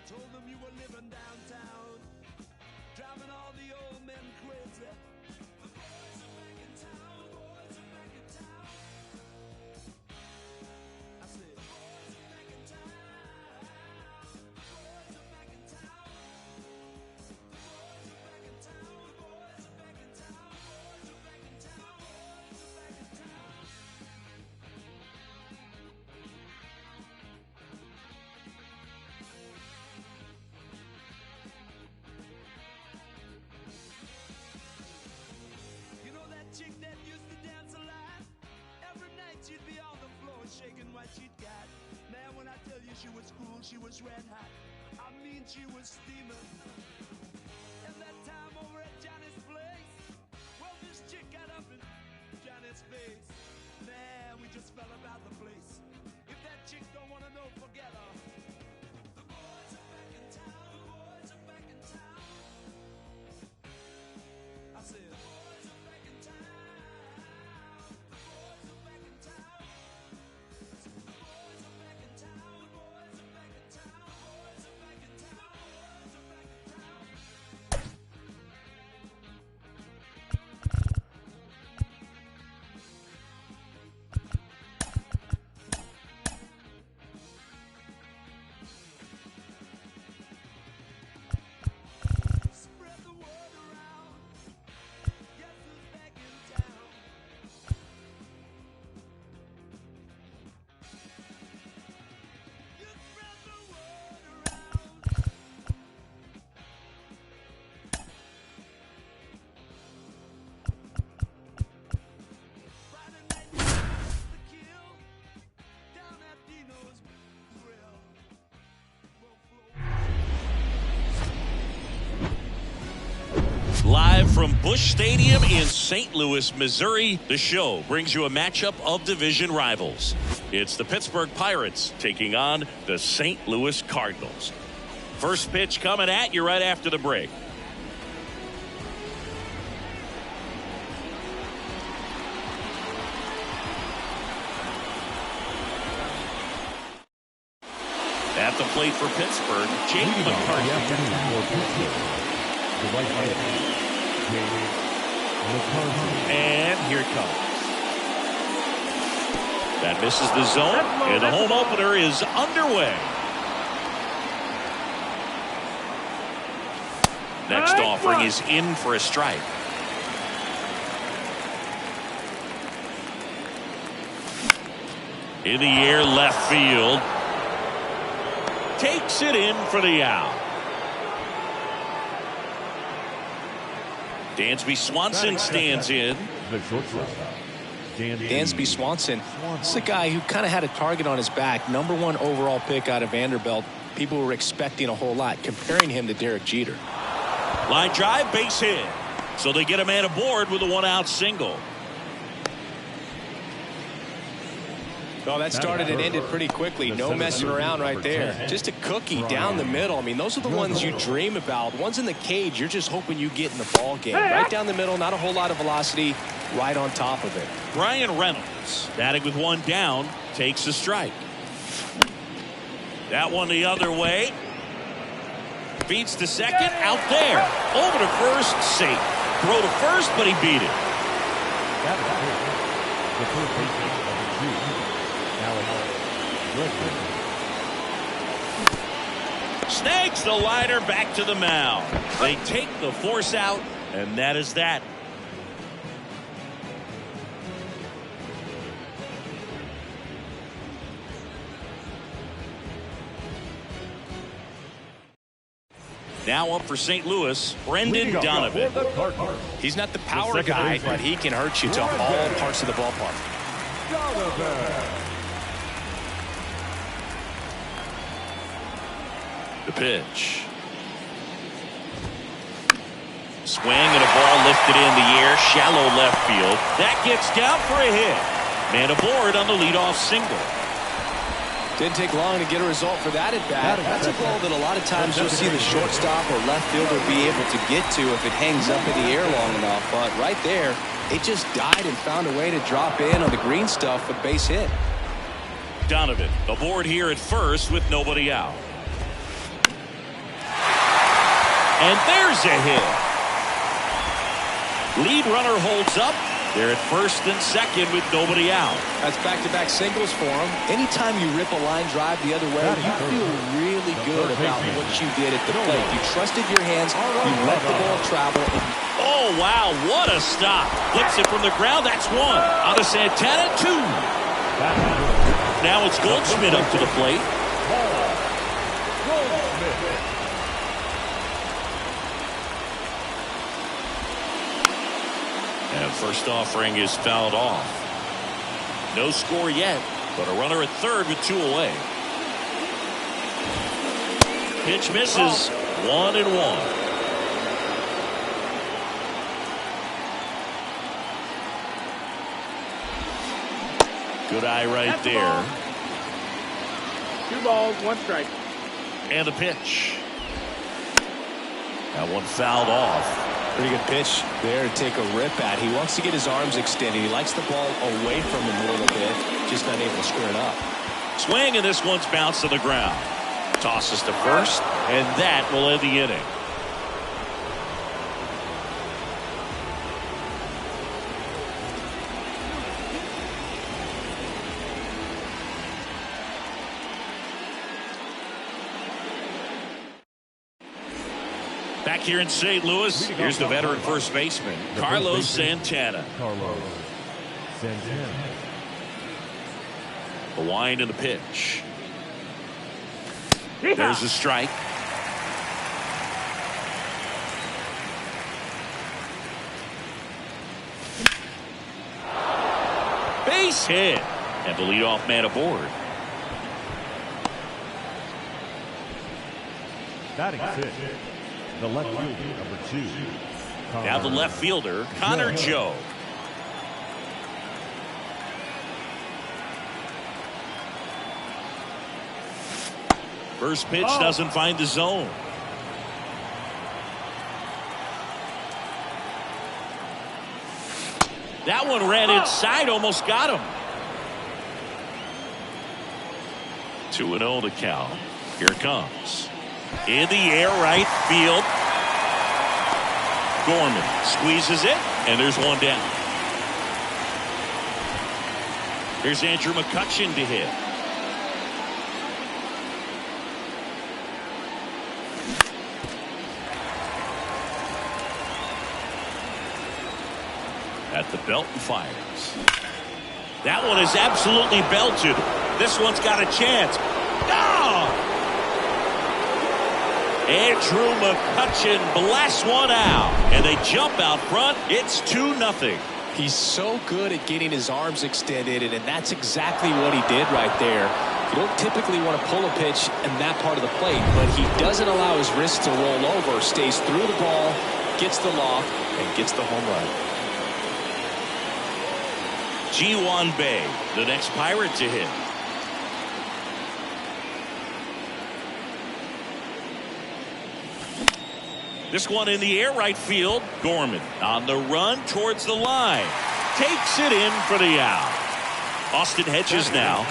Told them you were living downtown, driving all the old men crazy. The boys are back in town, boys are back in town. I said, the boys are back in town, the boys are back in town. The boys are back in town, the boys are back in town, boys are back in town, boys are back in town. You know that chick that used to dance a lot? Every night she'd be on the floor shaking what she'd got. Man, when I tell you she was cool, she was red hot. I mean, she was steaming. And that time over at Johnny's place, well, this chick got up in Johnny's face. Man, we just fell about the place. If that chick don't wanna know, forget her. The boys are back in town, the boys are back in town. I said, the boys are back in town, the boys are back in town. I said, the boys are back in town, the boys are back in town, boys are back in town, boys are back in town. Spread the word around. Guess who's back in town? You spread the word around. Friday night we passed the kill down at Dino's Grill. We'll flow. Live from Busch Stadium in St. Louis, Missouri, the show brings you a matchup of division rivals. It's the Pittsburgh Pirates taking on the St. Louis Cardinals. First pitch coming at you right after the break. At the plate for Pittsburgh, Jake Leading off the McCarthy. afternoon for Pittsburgh, the right fielder, Jake McCarthy. And here it comes. That misses the zone, and the home opener is underway. Next offering is in for a strike. In the air, left field. Takes it in for the out. Dansby Swanson stands in. The shortstop, Dansby Swanson. This is a guy who kind of had a target on his back. #1 overall pick out of Vanderbilt. People were expecting a whole lot, comparing him to Derek Jeter. Line drive, base hit. So they get a man aboard with a one-out single. Well, that started and ended pretty quickly. No messing around right there. Just a cookie down the middle. I mean, those are the ones you dream about. Ones in the cage, you're just hoping you get in the ball game. Right down the middle, not a whole lot of velocity, right on top of it. Brian Reynolds, batting with one down, takes a strike. That one the other way. Beats to second, out there. Over to first, safe. Throw to first, but he beat it. That was good. The first baseman of the two, Alex Redmond. Snags the liner back to the mound. They take the force out, and that is that. Now up for St. Louis, Brendan Donovan. He's not the power guy, but he can hurt you to all parts of the ballpark. The pitch. Swing and a ball lifted in the air, shallow left field. That gets down for a hit. Man aboard on the leadoff single. Didn't take long to get a result for that at bat. That's a ball that a lot of times you'll see the shortstop or left fielder be able to get to if it hangs up in the air long enough. But right there, it just died and found a way to drop in on the green stuff for the base hit. Donovan aboard here at first with nobody out. And there's a hit. Lead runner holds up. They're at first and second with nobody out. That's back-to-back singles for him. Anytime you rip a line drive the other way, you feel really good about what you did at the plate. You trusted your hands. You let the ball travel. Oh, wow. What a stop. Flips it from the ground. That's one. On to Santana, two. Now it's Goldschmidt up to the plate. And first offering is fouled off. No score yet, but a runner at third with two away. Pitch misses. 1-1. Good eye right there. 2 balls, 1 strike. And the pitch. That one fouled off. Pretty good pitch there to take a rip at. He wants to get his arms extended. He likes the ball away from him a little bit. Just not able to square it up. Swing, and this one's bounced to the ground. Tosses to first, and that will end the inning. Back here in St. Louis, here's the veteran first baseman, Carlos Santana. The wind and the pitch. There's a strike. Base hit. And the leadoff man aboard. Batting sixth, the left fielder, number 2. Now the left fielder, Connor Joe. First pitch doesn't find the zone. That one ran inside, almost got him. 2-0 to count. Here it comes. In the air, right field. Gorman squeezes it, and there's one down. Here's Andrew McCutchen to hit. At the belt and fires. That one is absolutely belted. This one's got a chance. Oh! Andrew McCutchen blasts one out, and they jump out front. It's 2-0. He's so good at getting his arms extended, and that's exactly what he did right there. You don't typically want to pull a pitch in that part of the plate, but he doesn't allow his wrist to roll over, stays through the ball, gets the loft, and gets the home run. Ji-Hwan Bae, the next Pirate to hit. This one in the air, right field. Gorman on the run towards the line. Takes it in for the out. Austin Hedges now.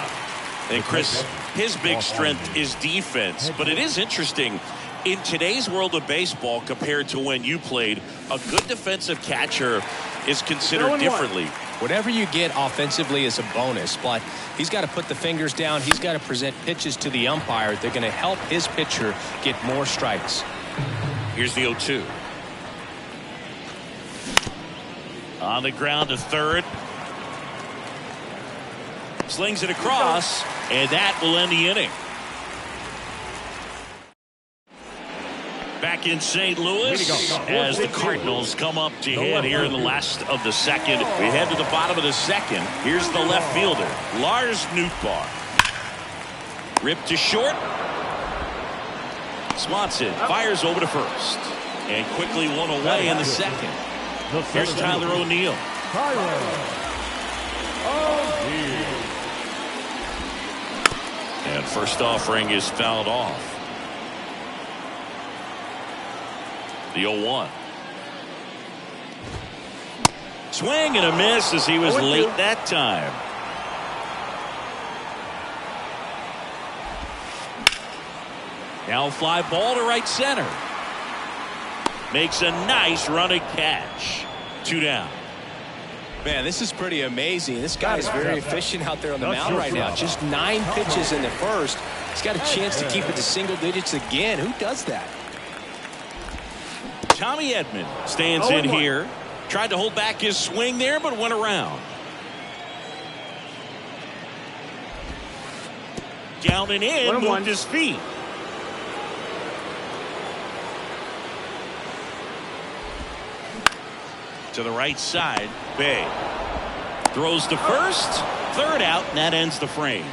And Chris, his big strength is defense. But it is interesting. In today's world of baseball, compared to when you played, a good defensive catcher is considered differently. Whatever you get offensively is a bonus, but he's got to put the fingers down. He's got to present pitches to the umpire. They're going to help his pitcher get more strikes. Here's the 0-2. On the ground to third. Slings it across, and that will end the inning. Back in St. Louis as the Cardinals come up to hit here in the last of the second. We head to the bottom of the second. Here's the left fielder, Lars Nootbaar. Ripped to short. Swanson fires over to first. And quickly one away in the second. Here's Tyler O'Neill. And And first offering is fouled off. The 0-1. Swing and a miss as he was late that time. Now fly ball to right center. Makes a nice running catch. 2 down. Man, this is pretty amazing. This guy is very efficient out there on the mound right now. Just 9 pitches in the first. He's got a chance to keep it to single digits again. Who does that? Tommy Edman stands in here. Tried to hold back his swing there, but went around. Down and in, moved his feet. To the right side, Bay throws to first, third out, and that ends the frame.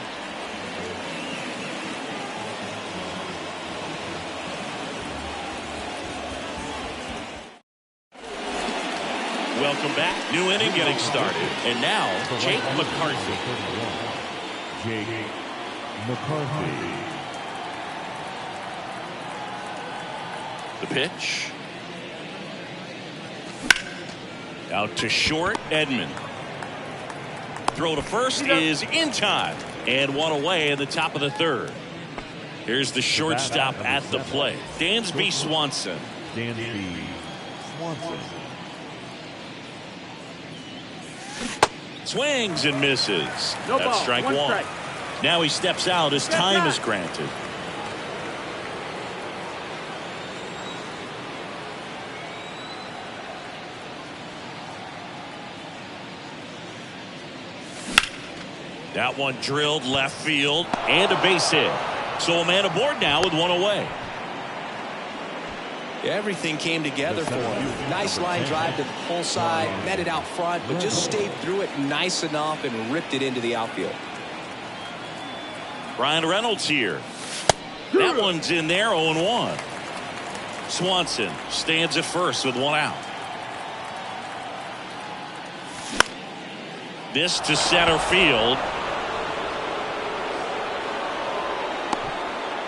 Welcome back. New inning getting started. And now, Jake McCarthy. Jake McCarthy. The pitch. Out to short, Edman. Throw to first is in time. And one away in the top of the third. Here's the shortstop at the plate. Dansby Swanson. Dansby Swanson. Swings and misses. No That's ball. strike One one. strike. Now he steps out as time is granted. That one drilled left field and a base hit. So a man aboard now with one away. Everything came together for him. Nice line drive to the pull side, met it out front, but just stayed through it nice enough and ripped it into the outfield. Ryan Reynolds here. That one's in there, 0-1. Swanson stands at first with one out. This to center field.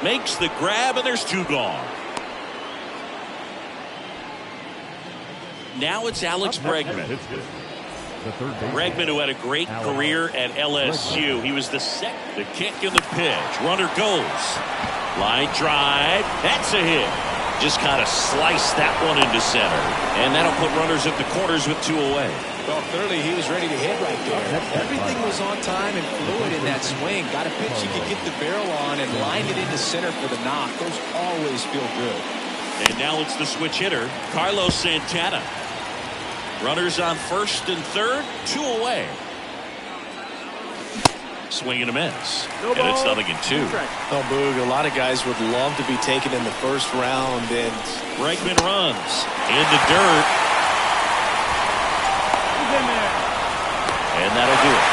Makes the grab, and there's 2 gone. Now it's Alex Bregman. Bregman, who had a great career at LSU. He was the kick in the pitch. Runner goes. Line drive. That's a hit. Just kind of sliced that one into center. And that'll put runners at the corners with 2 away. Well, clearly he was ready to hit right there. Everything was on time and fluid in that swing. Got a pitch you could get the barrel on and lined it into center for the knock. Those always feel good. And now it's the switch hitter, Carlos Santana. Runners on first and third, 2 away. Swing and a miss. And it's 0-2. Oh, Boog, a lot of guys would love to be taken in the first round. And Bregman runs in the dirt. And that'll do it.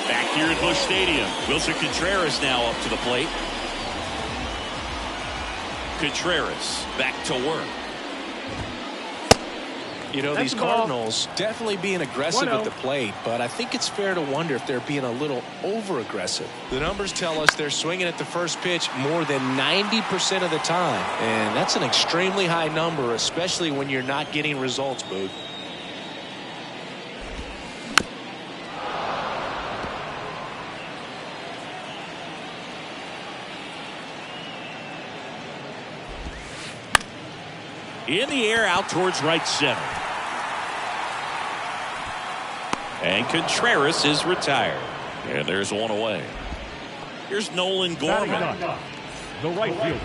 Back here at Busch Stadium, Wilson Contreras now up to the plate. Contreras back to work. You know, these Cardinals definitely being aggressive at the plate, but I think it's fair to wonder if they're being a little over-aggressive. The numbers tell us they're swinging at the first pitch more than 90% of the time, and that's an extremely high number, especially when you're not getting results, Boog. In the air out towards right center. And Contreras is retired. And there's one away. Here's Nolan Gorman. The right field.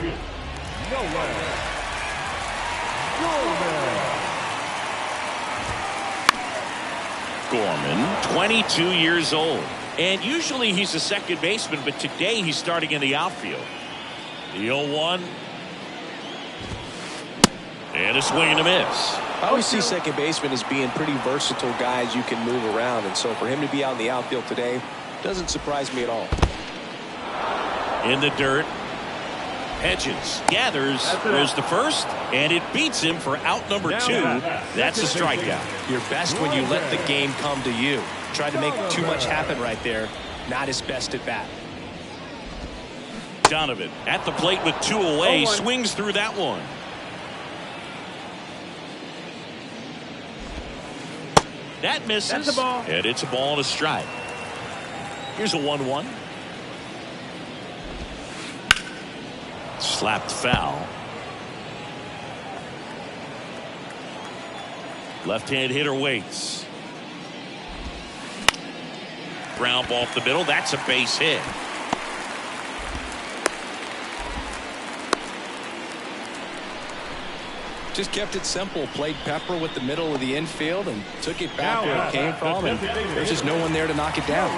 Nolan Gorman, 22 years old. And usually he's a second baseman, but today he's starting in the outfield. The 0-1. And a swing and a miss. I always see second basemen as being pretty versatile guys you can move around, and so for him to be out in the outfield today doesn't surprise me at all. In the dirt. Hedges gathers, throws the first, and it beats him for out number 2. That's a strikeout. You're best when you let the game come to you. Tried to make too much happen right there. Not his best at bat. Donovan at the plate with 2 away, swings through that one. That misses, and it's a ball and a strike. Here's a 1-1. Slapped foul. Left-hand hitter waits. Ground ball off the middle. That's a base hit. Just kept it simple. Played Pepper with the middle of the infield and took it back where it came from. And there's just no one there to knock it down.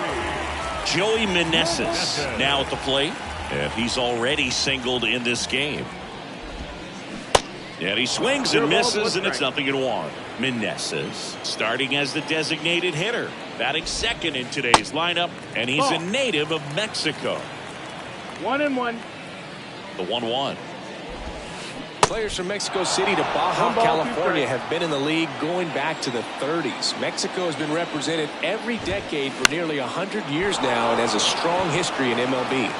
Joey Meneses now at the plate. And he's already singled in this game. And he swings and misses, and it's 0-1. Meneses starting as the designated hitter. Batting second in today's lineup, and he's a native of Mexico. 1-1. The 1-1. Players from Mexico City to Baja California have been in the league going back to the 30s. Mexico has been represented every decade for nearly 100 years now and has a strong history in MLB.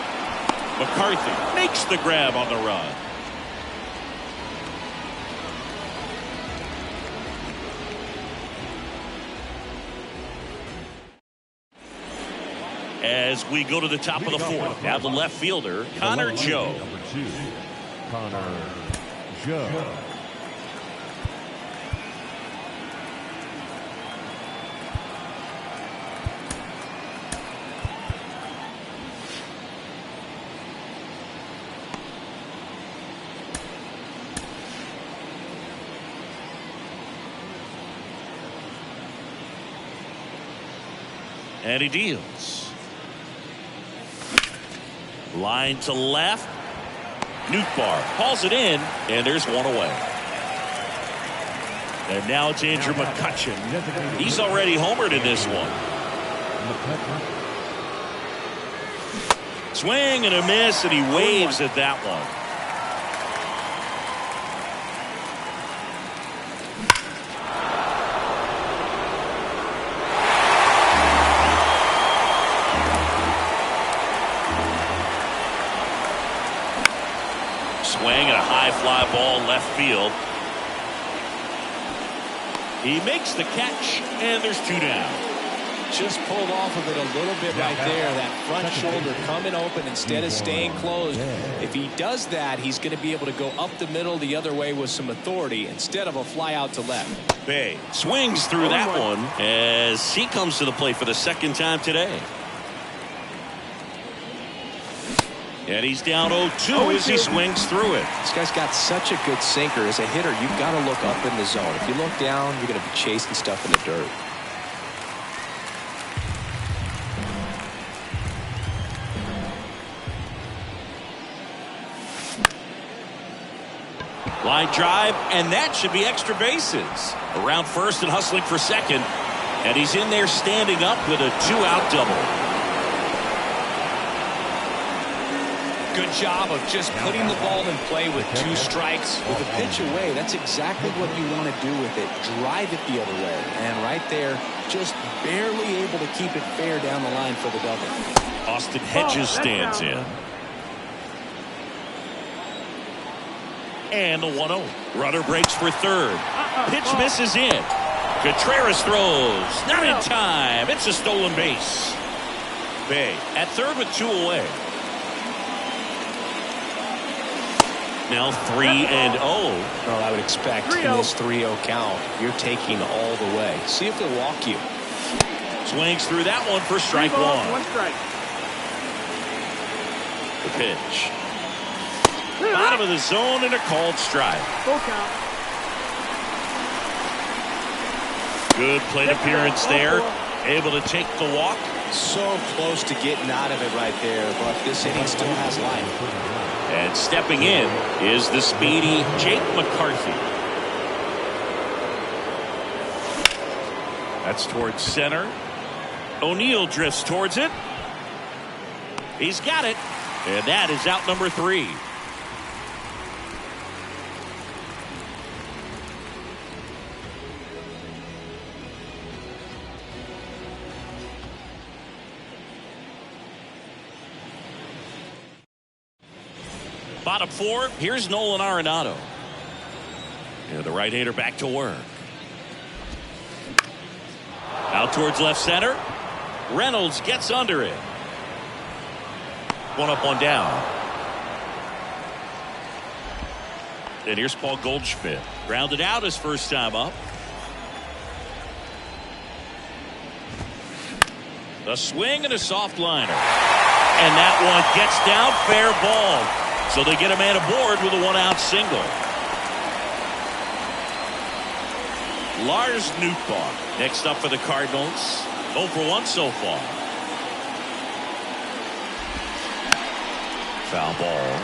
McCarthy makes the grab on the run. As we go to the top of the 4th, now the left fielder, Connor Joe. Number 2, Connor Joe. And he deals. Line to left. Nootbaar hauls it in, and there's one away. And now it's Andrew McCutchen. He's already homered in this one. Swing and a miss, and he waves at that one. Swing and a high fly ball left field. He makes the catch, and there's 2 down. Just pulled off of it a little bit right there. That front shoulder coming open instead of staying closed. If he does that, he's going to be able to go up the middle the other way with some authority instead of a fly out to left. Bay swings through that one as he comes to the plate for the 2nd time today. And he's down 0-2 as he swings through it. This guy's got such a good sinker. As a hitter, you've got to look up in the zone. If you look down, you're going to be chasing stuff in the dirt. Line drive, and that should be extra bases. Around first and hustling for second. And he's in there standing up with a 2-out double. Good job of just putting the ball in play with 2 strikes. With a pitch away, that's exactly what you want to do with it. Drive it the other way. And right there, just barely able to keep it fair down the line for the double. Austin Hedges stands in. And the 1-0. Runner breaks for third. Pitch misses in. Contreras throws. Not in time. It's a stolen base. Bay at third with 2 away. Now 3-0. Well, I would expect in this 3-0 count, you're taking all the way. See if they'll walk you. Swings through that one for strike 1. 1 strike. The pitch. Bottom of the zone and a called strike. Full count. Good plate appearance there. Able to take the walk. So close to getting out of it right there, but this inning still has life. And stepping in is the speedy Jake McCarthy. That's towards center. O'Neill drifts towards it. He's got it. And that is out number 3. Bottom 4, here's Nolan Arenado. Yeah, the right-hander back to work. Out towards left center. Reynolds gets under it. One up, one down. And here's Paul Goldschmidt. Grounded out his first time up. A swing and a soft liner. And that one gets down, fair ball. So they get a man aboard with a one-out single. Lars Nootbaar next up for the Cardinals. 0 for 1 so far. Foul ball.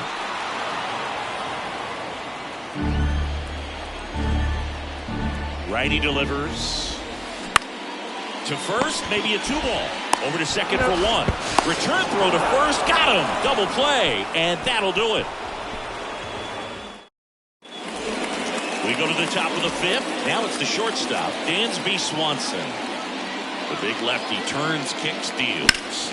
Righty delivers. To first, maybe a 2-ball. Over to second for 1. Return throw to first. Got him. Double play. And that'll do it. We go to the top of the 5th. Now it's the shortstop, Dansby Swanson. The big lefty turns, kicks, deals.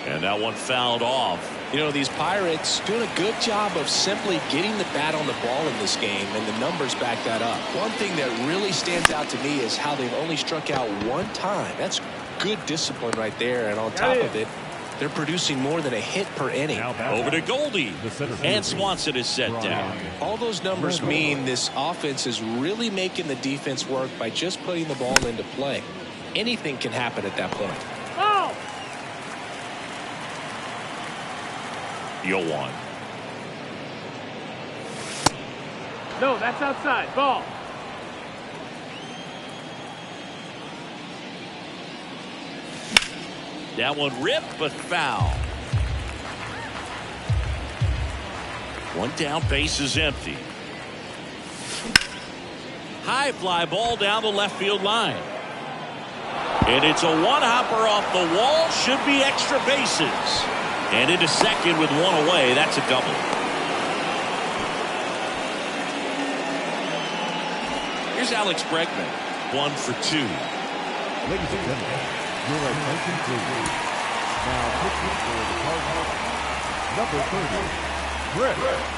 And that one fouled off. You know, these Pirates doing a good job of simply getting the bat on the ball in this game, and the numbers back that up. One thing that really stands out to me is how they've only struck out 1 time. That's good discipline right there, and on top of it, they're producing more than a hit per inning. Over to Goldie, and Swanson is set down. All those numbers mean this offense is really making the defense work by just putting the ball into play. Anything can happen at that point. Oh! The 0-1. No, that's outside. Ball. That one ripped, but foul. One down, base is empty. High fly ball down the left field line. And it's a one-hopper off the wall. Should be extra bases. And into second with 1 away. That's a double. Here's Alex Bregman. 1 for 2. Ladies and gentlemen, your attention please. Now pitching for the Cardinals, number 30, Brett Gratton.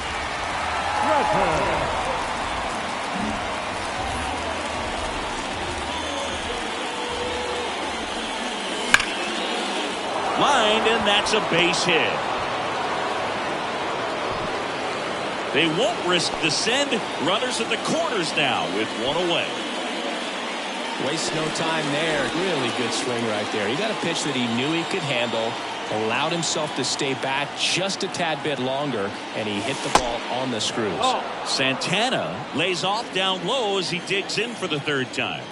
Lined, and that's a base hit. They won't risk the send. Runners at the corners now with 1 away. Waste no time there. Really good swing right there. He got a pitch that he knew he could handle, allowed himself to stay back just a tad bit longer, and he hit the ball on the screws. Oh. Santana lays off down low as he digs in for the 3rd time.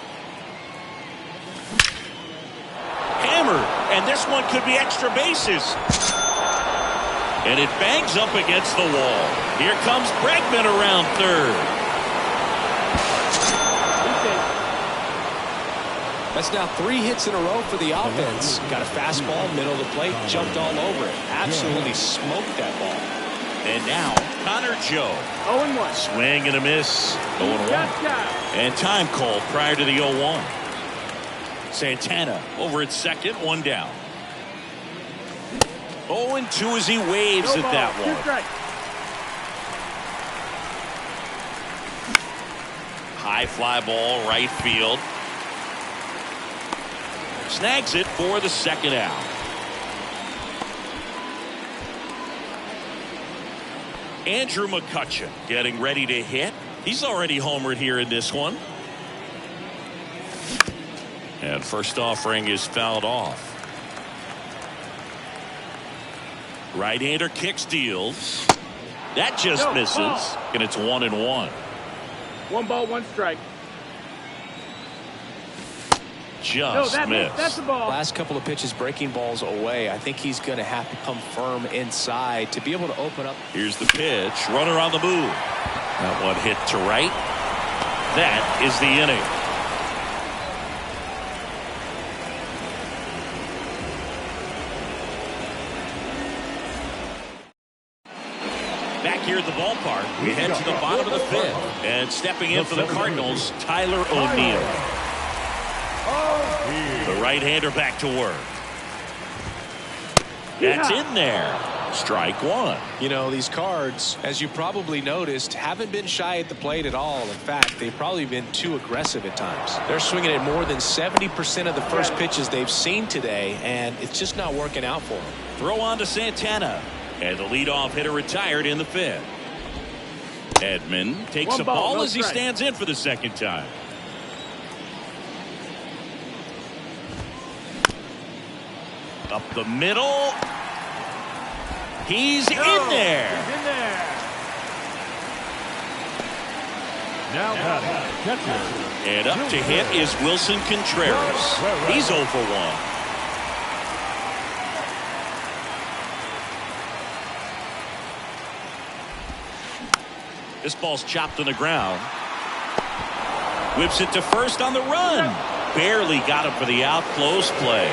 Hammered, and this one could be extra bases. And it bangs up against the wall. Here comes Bregman around 3rd. That's now 3 hits in a row for the offense. Got a fastball, middle of the plate, jumped all over it. Absolutely smoked that ball. And now, Connor Joe. 0-1. Swing and a miss. 0-1. And time called prior to the 0-1. Santana over at second, 1 down. 0-2 as he waves at that one. High fly ball, right field. Snags it for the 2nd out. Andrew McCutcheon getting ready to hit. He's already homered here in this one. And first offering is fouled off. Right-hander kicks, deals. That just misses. And it's 1-1. 1 ball, 1 strike. Just missed. That's the ball. Last couple of pitches breaking balls away. I think he's going to have to come firm inside to be able to open up. Here's the pitch. Runner on the move. That one hit to right. That is the inning. Back here at the ballpark, we head to the bottom of the 5th. And stepping in for the Cardinals, Tyler O'Neill. The right-hander back to work. That's in there. Strike one. You know, these Cards, as you probably noticed, haven't been shy at the plate at all. In fact, they've probably been too aggressive at times. They're swinging at more than 70% of the first pitches they've seen today, and it's just not working out for them. Throw on to Santana. And the leadoff hitter retired in the fifth. Edman takes a ball as he stands in for the second time. Up the middle. He's in there. He's in there. Now batting, catcher. And up to hit is Wilson Contreras. He's 0 for 1. This ball's chopped on the ground. Whips it to first on the run. Barely got him for the out. Close play.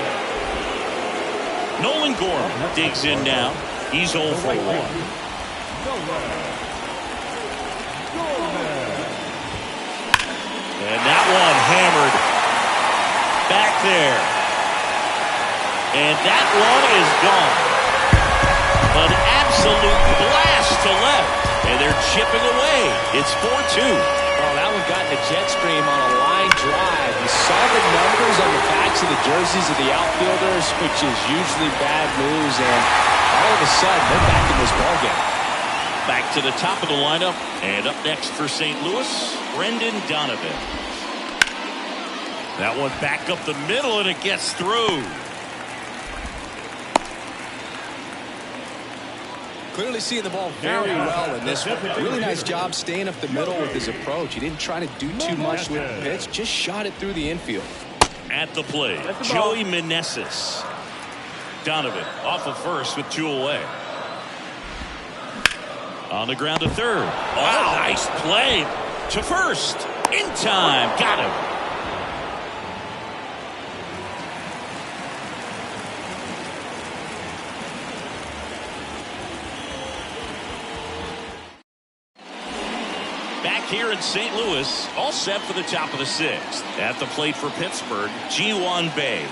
Nolan Gorman digs in now. He's 0 for 1. And that one hammered back there. And that one is gone. An absolute blast to left. And they're chipping away. It's 4-2. Oh, that one got in a jet stream on a line drive. You saw the numbers on the backs of the jerseys of the outfielders, which is usually bad news, and all of a sudden they're back in this ballgame. Back to the top of the lineup. And up next for St. Louis, Brendan Donovan. That one back up the middle, and it gets through. Clearly seeing the ball very well in this one. Really nice job staying up the middle with his approach. He didn't try to do too much with the pitch, just shot it through the infield. At the plate, Joey Meneses. Donovan off of first with 2 away. On the ground to third. Wow, nice play to first. In time, got him. Here in St. Louis, all set for the top of the 6th. At the plate for Pittsburgh, Ji-Hwan Bae.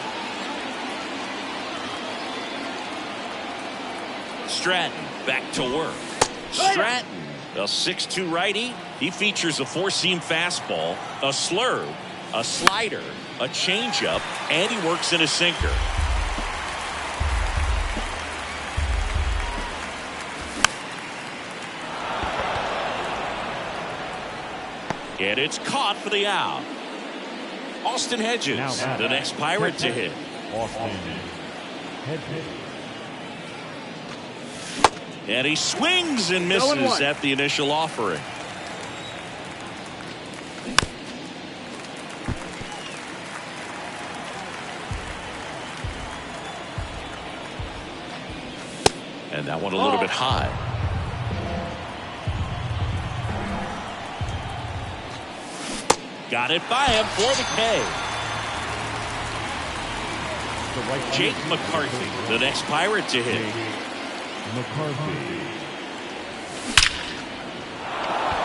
Stratton back to work. Stratton, a 6'2 righty. He features a 4-seam fastball, a slurve, a slider, a changeup, and he works in a sinker. And it's caught for the out. Austin Hedges, the next Pirate to hit. Austin Hedges. And he swings and misses at the initial offering. And that one a little bit high. Got it by him for the K. Jake McCarthy, the next Pirate to hit. McCarthy.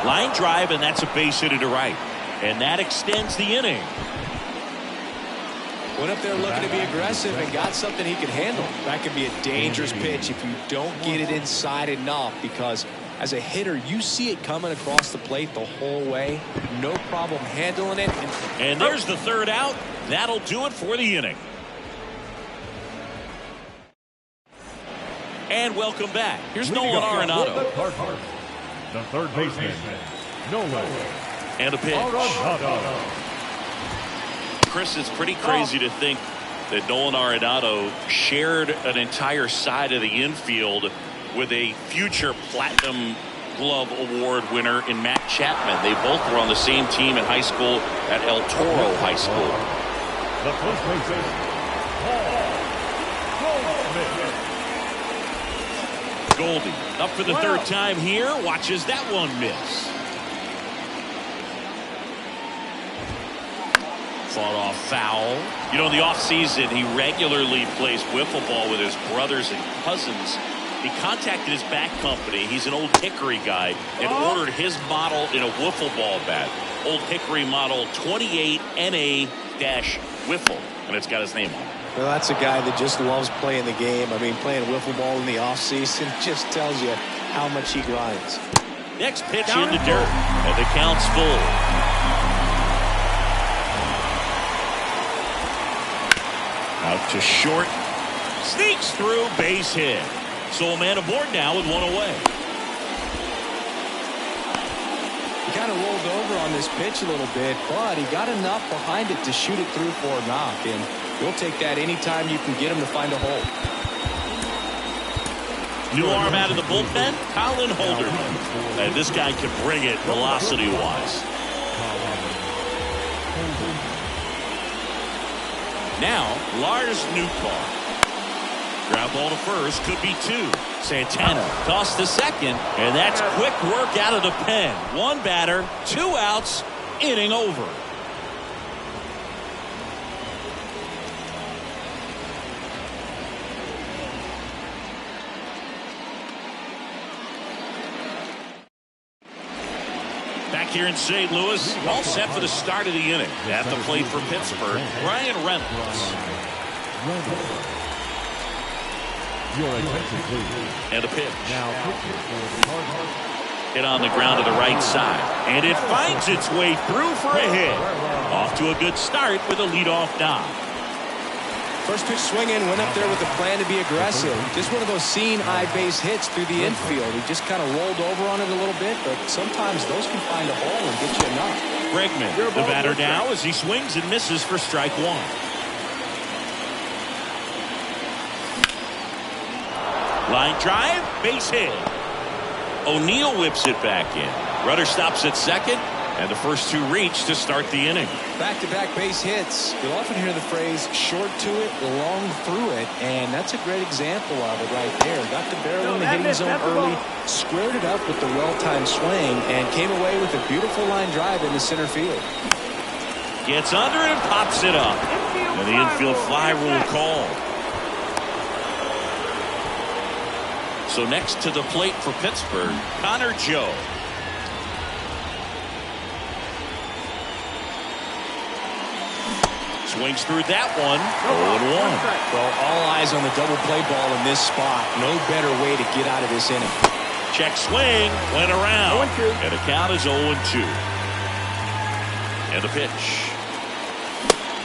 Line drive, and that's a base hit to right. And that extends the inning. Went up there looking to be aggressive and got something he could handle. That could be a dangerous pitch if you don't get it inside enough, because as a hitter, you see it coming across the plate the whole way. No problem handling it. And there's the third out. That'll do it for the inning. And welcome back. Here's Nolan Arenado. The third baseman, Nolan. And a pitch. Chris, it's pretty crazy to think that Nolan Arenado shared an entire side of the infield with a future Platinum Glove Award winner in Matt Chapman. They both were on the same team in high school at El Toro High School. The first baseman, Goldie up for the third time here. Watches that one miss. Fought off foul. You know, in the offseason, he regularly plays wiffle ball with his brothers and cousins. He contacted his bat company. He's an Old Hickory guy and ordered his model in a wiffle ball bat. Old Hickory model 28 NA-wiffle. And it's got his name on it. Well, that's a guy that just loves playing the game. I mean, playing wiffle ball in the offseason just tells you how much he grinds. Next pitch in the dirt, and the count's full. Out to short. Sneaks through, base hit. So a man aboard now with one away. He kind of rolled over on this pitch a little bit, but he got enough behind it to shoot it through for a knock, and you'll take that anytime you can get him to find a hole. New arm out of the bullpen, Colin Holder. And this guy can bring it velocity-wise. Now, Lars Nootbaar. Ground ball to first, could be two. Santana tossed to second, and that's quick work out of the pen. One batter, 2 outs, inning over. Back here in St. Louis, all set for the start of the inning. At the plate for Pittsburgh, Ryan Reynolds. Your attention, please. And a pitch. Now pitching for the Cardinals. Hit on the ground to the right side. And it finds its way through for a hit. Off to a good start with a leadoff knock. First pitch swinging, went up there with a plan to be aggressive. Just one of those seeing eye base hits through the infield. He just kind of rolled over on it a little bit, but sometimes those can find a hole and get you a knock. Bregman, the batter now as he swings and misses for strike one. Line drive, base hit. O'Neill whips it back in. Rudder stops at second, and the first two reach to start the inning. Back-to-back base hits. You'll often hear the phrase short to it, long through it, and that's a great example of it right there. Got the barrel in the hitting zone early, squared it up with the well-timed swing, and came away with a beautiful line drive into center field. Gets under and pops it up. And the infield fly rule called. So next to the plate for Pittsburgh, Connor Joe. Swings through that one. 0-1. Well, all eyes on the double play ball in this spot. No better way to get out of this inning. Check swing, went around. 0-2. And the count is 0-2. And the pitch.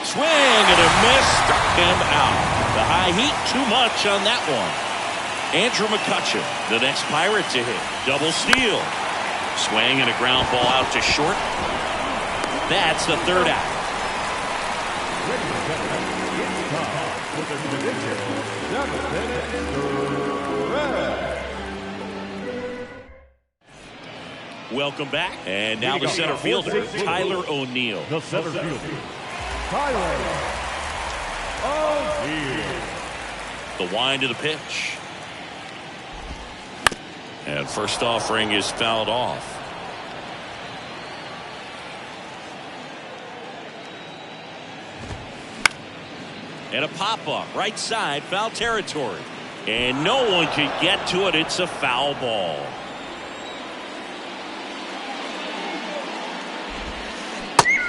Swing and a miss, struck him out. The high heat, too much on that one. Andrew McCutchen, the next Pirate to hit. Double steal. Swing and a ground ball out to short. That's the third out. Welcome back. And now the center fielder, Tyler O'Neill. The center fielder, Tyler O'Neill. The wind of the pitch. And first offering is fouled off. And a pop-up, right side, foul territory. And no one can get to it. It's a foul ball.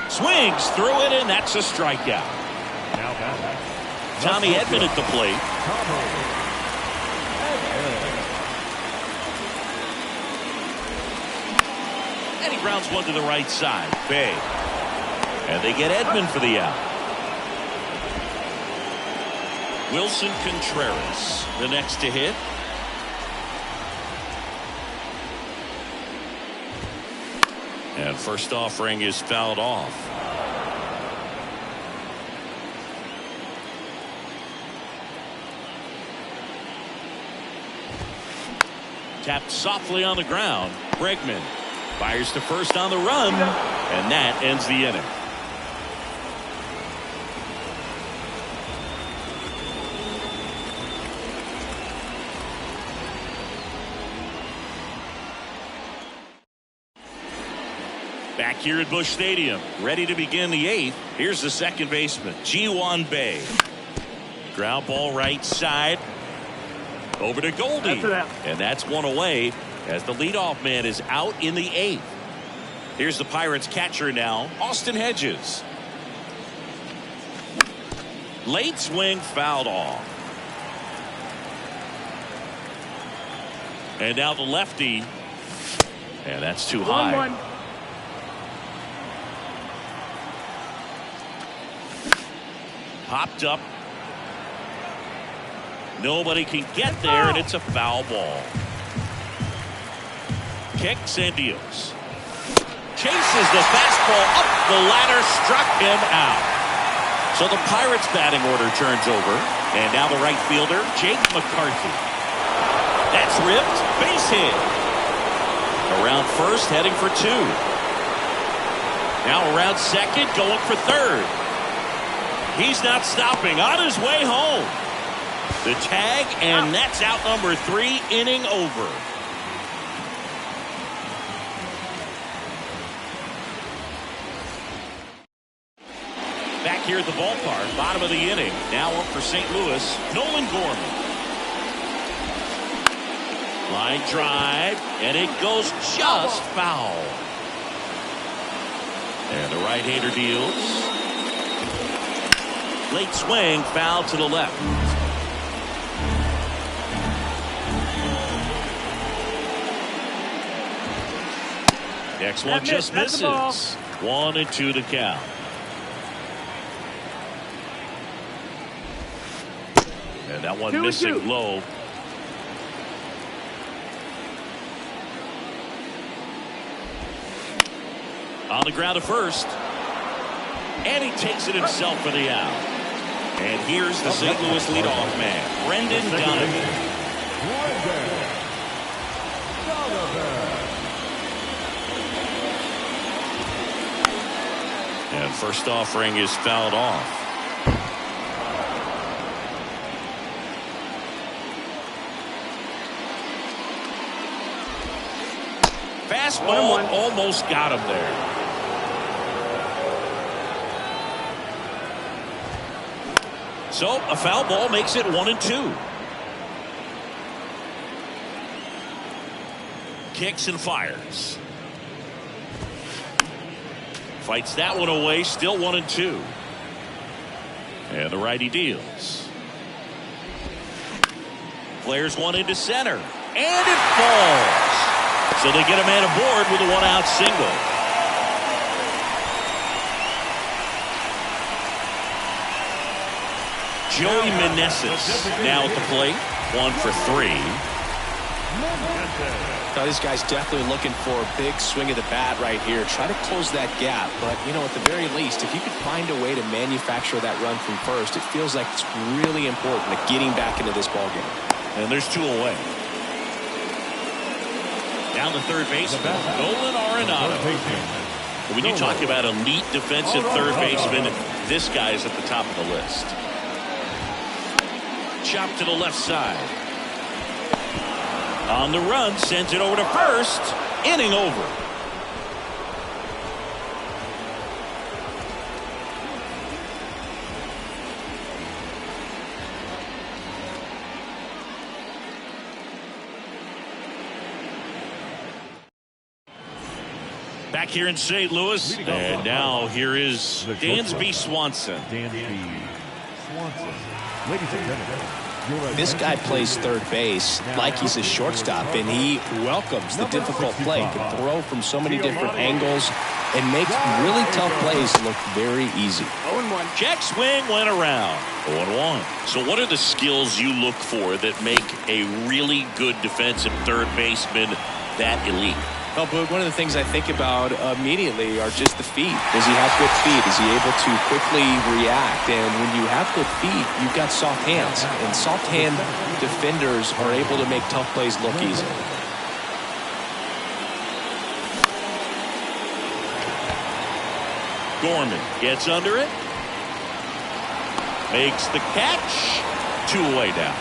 Swings through it, and that's a strikeout. Now batting. Tommy Edman at the plate. And he grounds one to the right side. Bay. And they get Edman for the out. Wilson Contreras, the next to hit. And first offering is fouled off. Tapped softly on the ground. Bregman fires to first on the run, and that ends the inning. Back here at Busch Stadium, ready to begin the eighth. Here's the second baseman, Ji-Hwan Bae. Ground ball right side. Over to Goldie. And that's one away as the leadoff man is out in the eighth. Here's the Pirates catcher now, Austin Hedges. Late swing fouled off. And now the lefty. And that's too high. 1-1. Popped up. Nobody can get there, and it's a foul ball. Kicks and deals. Chases the fastball up the ladder, struck him out. So the Pirates' batting order turns over, and now the right fielder, Jake McCarthy. That's ripped, base hit. Around first, heading for 2. Now around second, going for third. He's not stopping, on his way home. The tag, and that's out number 3, inning over. Back here at the ballpark, bottom of the inning. Now up for St. Louis, Nolan Gorman. Line drive, and it goes just foul. And the right-hander deals. Late swing, foul to the left. Next one just misses. 1-2 to count. And that one missing low. On the ground to first. And he takes it himself for the out. And here's the St. Louis leadoff man, Brendan Donovan. And first offering is fouled off. Fastball almost got him there. So a foul ball makes it 1-2. Kicks and fires. Fights that one away, still 1-2. And the righty deals. Flares one into center. And it falls. So they get a man aboard with a 1-out single. Joey Meneses now at the plate. 1 for 3. Now this guy's definitely looking for a big swing of the bat right here. Try to close that gap. But, you know, at the very least, if you could find a way to manufacture that run from first, it feels like it's really important to getting back into this ballgame. And there's 2 away. Down the third baseman, Nolan Arenado. When you talk about elite defensive third baseman, this guy's at the top of the list. Chop to the left side. On the run, sends it over to first. Inning over. Back here in St. Louis, and now here is Dansby Swanson. Dansby Swanson. Ladies and gentlemen, this guy plays third base like he's a shortstop, and he welcomes the difficult play. Can throw from so many different angles and makes really tough plays look very easy. 0-1. Check swing went around. 0-1. So what are the skills you look for that make a really good defensive third baseman that elite? Well, Boog, one of the things I think about immediately are just the feet. Does he have good feet? Is he able to quickly react? And when you have good feet, you've got soft hands. And soft hand defenders are able to make tough plays look easy. Gorman gets under it. Makes the catch. 2 away down.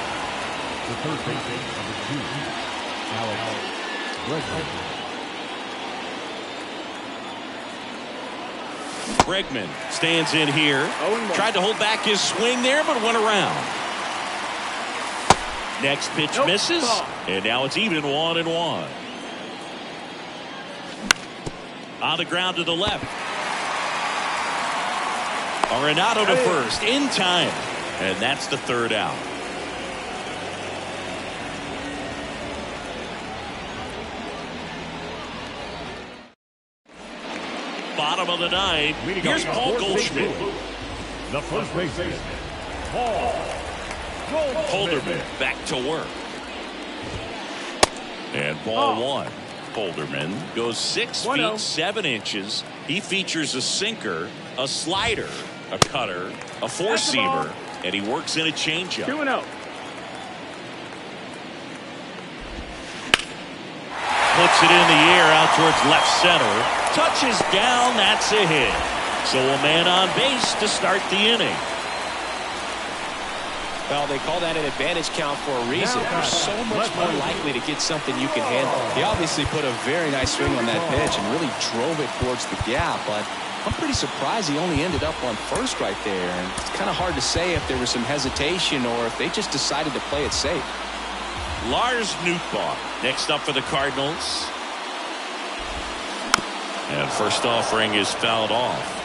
the third baseman, number 2, Alex Bregman. Bregman stands in here. Tried to hold back his swing there, but went around. Next pitch misses, and now it's even 1-1. On the ground to the left. Arenado to first, in time. And that's the third out. Bottom of the ninth. Here's Paul Goldschmidt. The first baseman, Paul Holderman back to work. And ball one. Holderman goes 6 feet 7 inches. He features a sinker, a slider, a cutter, a four-seamer, and he works in a changeup. 2-0. Puts it in the air out towards left center. Touches down. That's a hit. So a man on base to start the inning. Well, they call that an advantage count for a reason. You're so much more likely to get something you can handle. He obviously put a very nice swing on that pitch and really drove it towards the gap, but I'm pretty surprised he only ended up on first right there. And it's kind of hard to say if there was some hesitation or if they just decided to play it safe. Lars Nootbaar next up for the Cardinals. And first offering is fouled off.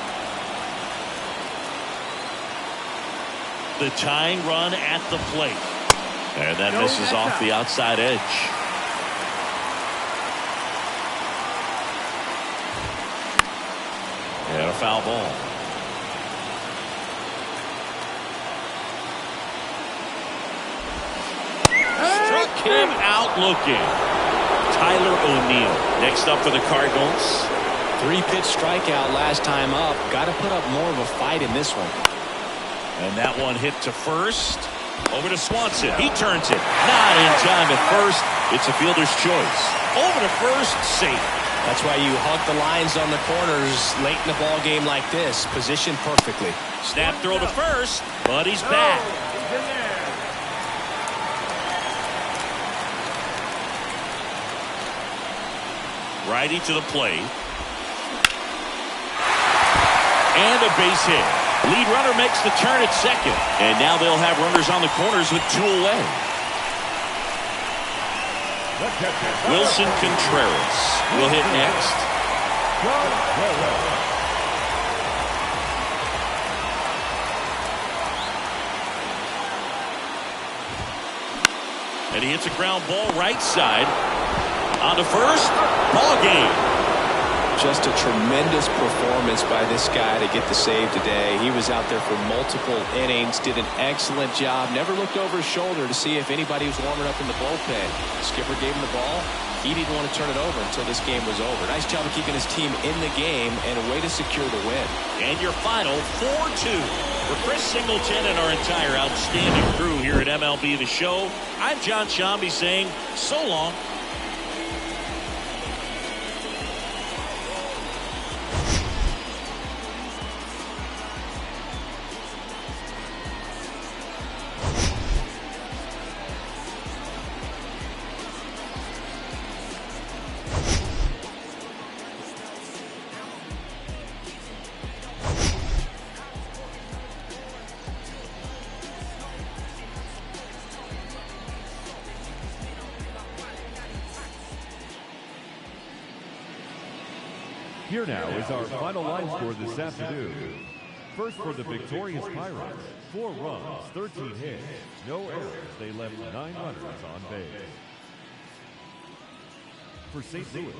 The tying run at the plate. And that misses off the outside edge. And a foul ball. Struck him out looking. Tyler O'Neill next up for the Cardinals. 3-pitch strikeout last time up. Got to put up more of a fight in this one. And that one hit to first. Over to Swanson. He turns it. Not in time at first. It's a fielder's choice. Over to first. Safe. That's why you hug the lines on the corners late in the ball game like this. Positioned perfectly. Snap throw to first. But he's back. Righty to the plate. And a base hit. Lead runner makes the turn at second. And now they'll have runners on the corners with 2 away. Wilson Contreras will hit next. And he hits a ground ball right side. On to first. Ball game. Just a tremendous performance by this guy to get the save today. He was out there for multiple innings, did an excellent job, never looked over his shoulder to see if anybody was warming up in the bullpen. Skipper gave him the ball. He didn't want to turn it over until this game was over. Nice job of keeping his team in the game and a way to secure the win. And your final 4-2. For Chris Singleton and our entire outstanding crew here at MLB The Show, I'm John Shambi saying so long. Here now is our final line score this afternoon. First for the victorious Pirates, 4 runs, 13 hits, no errors. They left 9 runners on base. For St. Louis,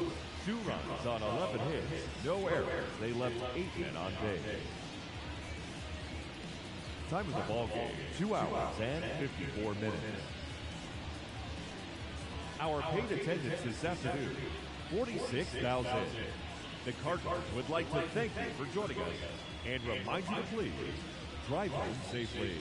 2 runs on 11 hits, no errors. They left 8 men on base. Time of the ball game, 2 hours and 54 minutes. Our paid attendance this afternoon, 46,000. The Cardinals would like to thank you for joining us and remind you to please drive home safely.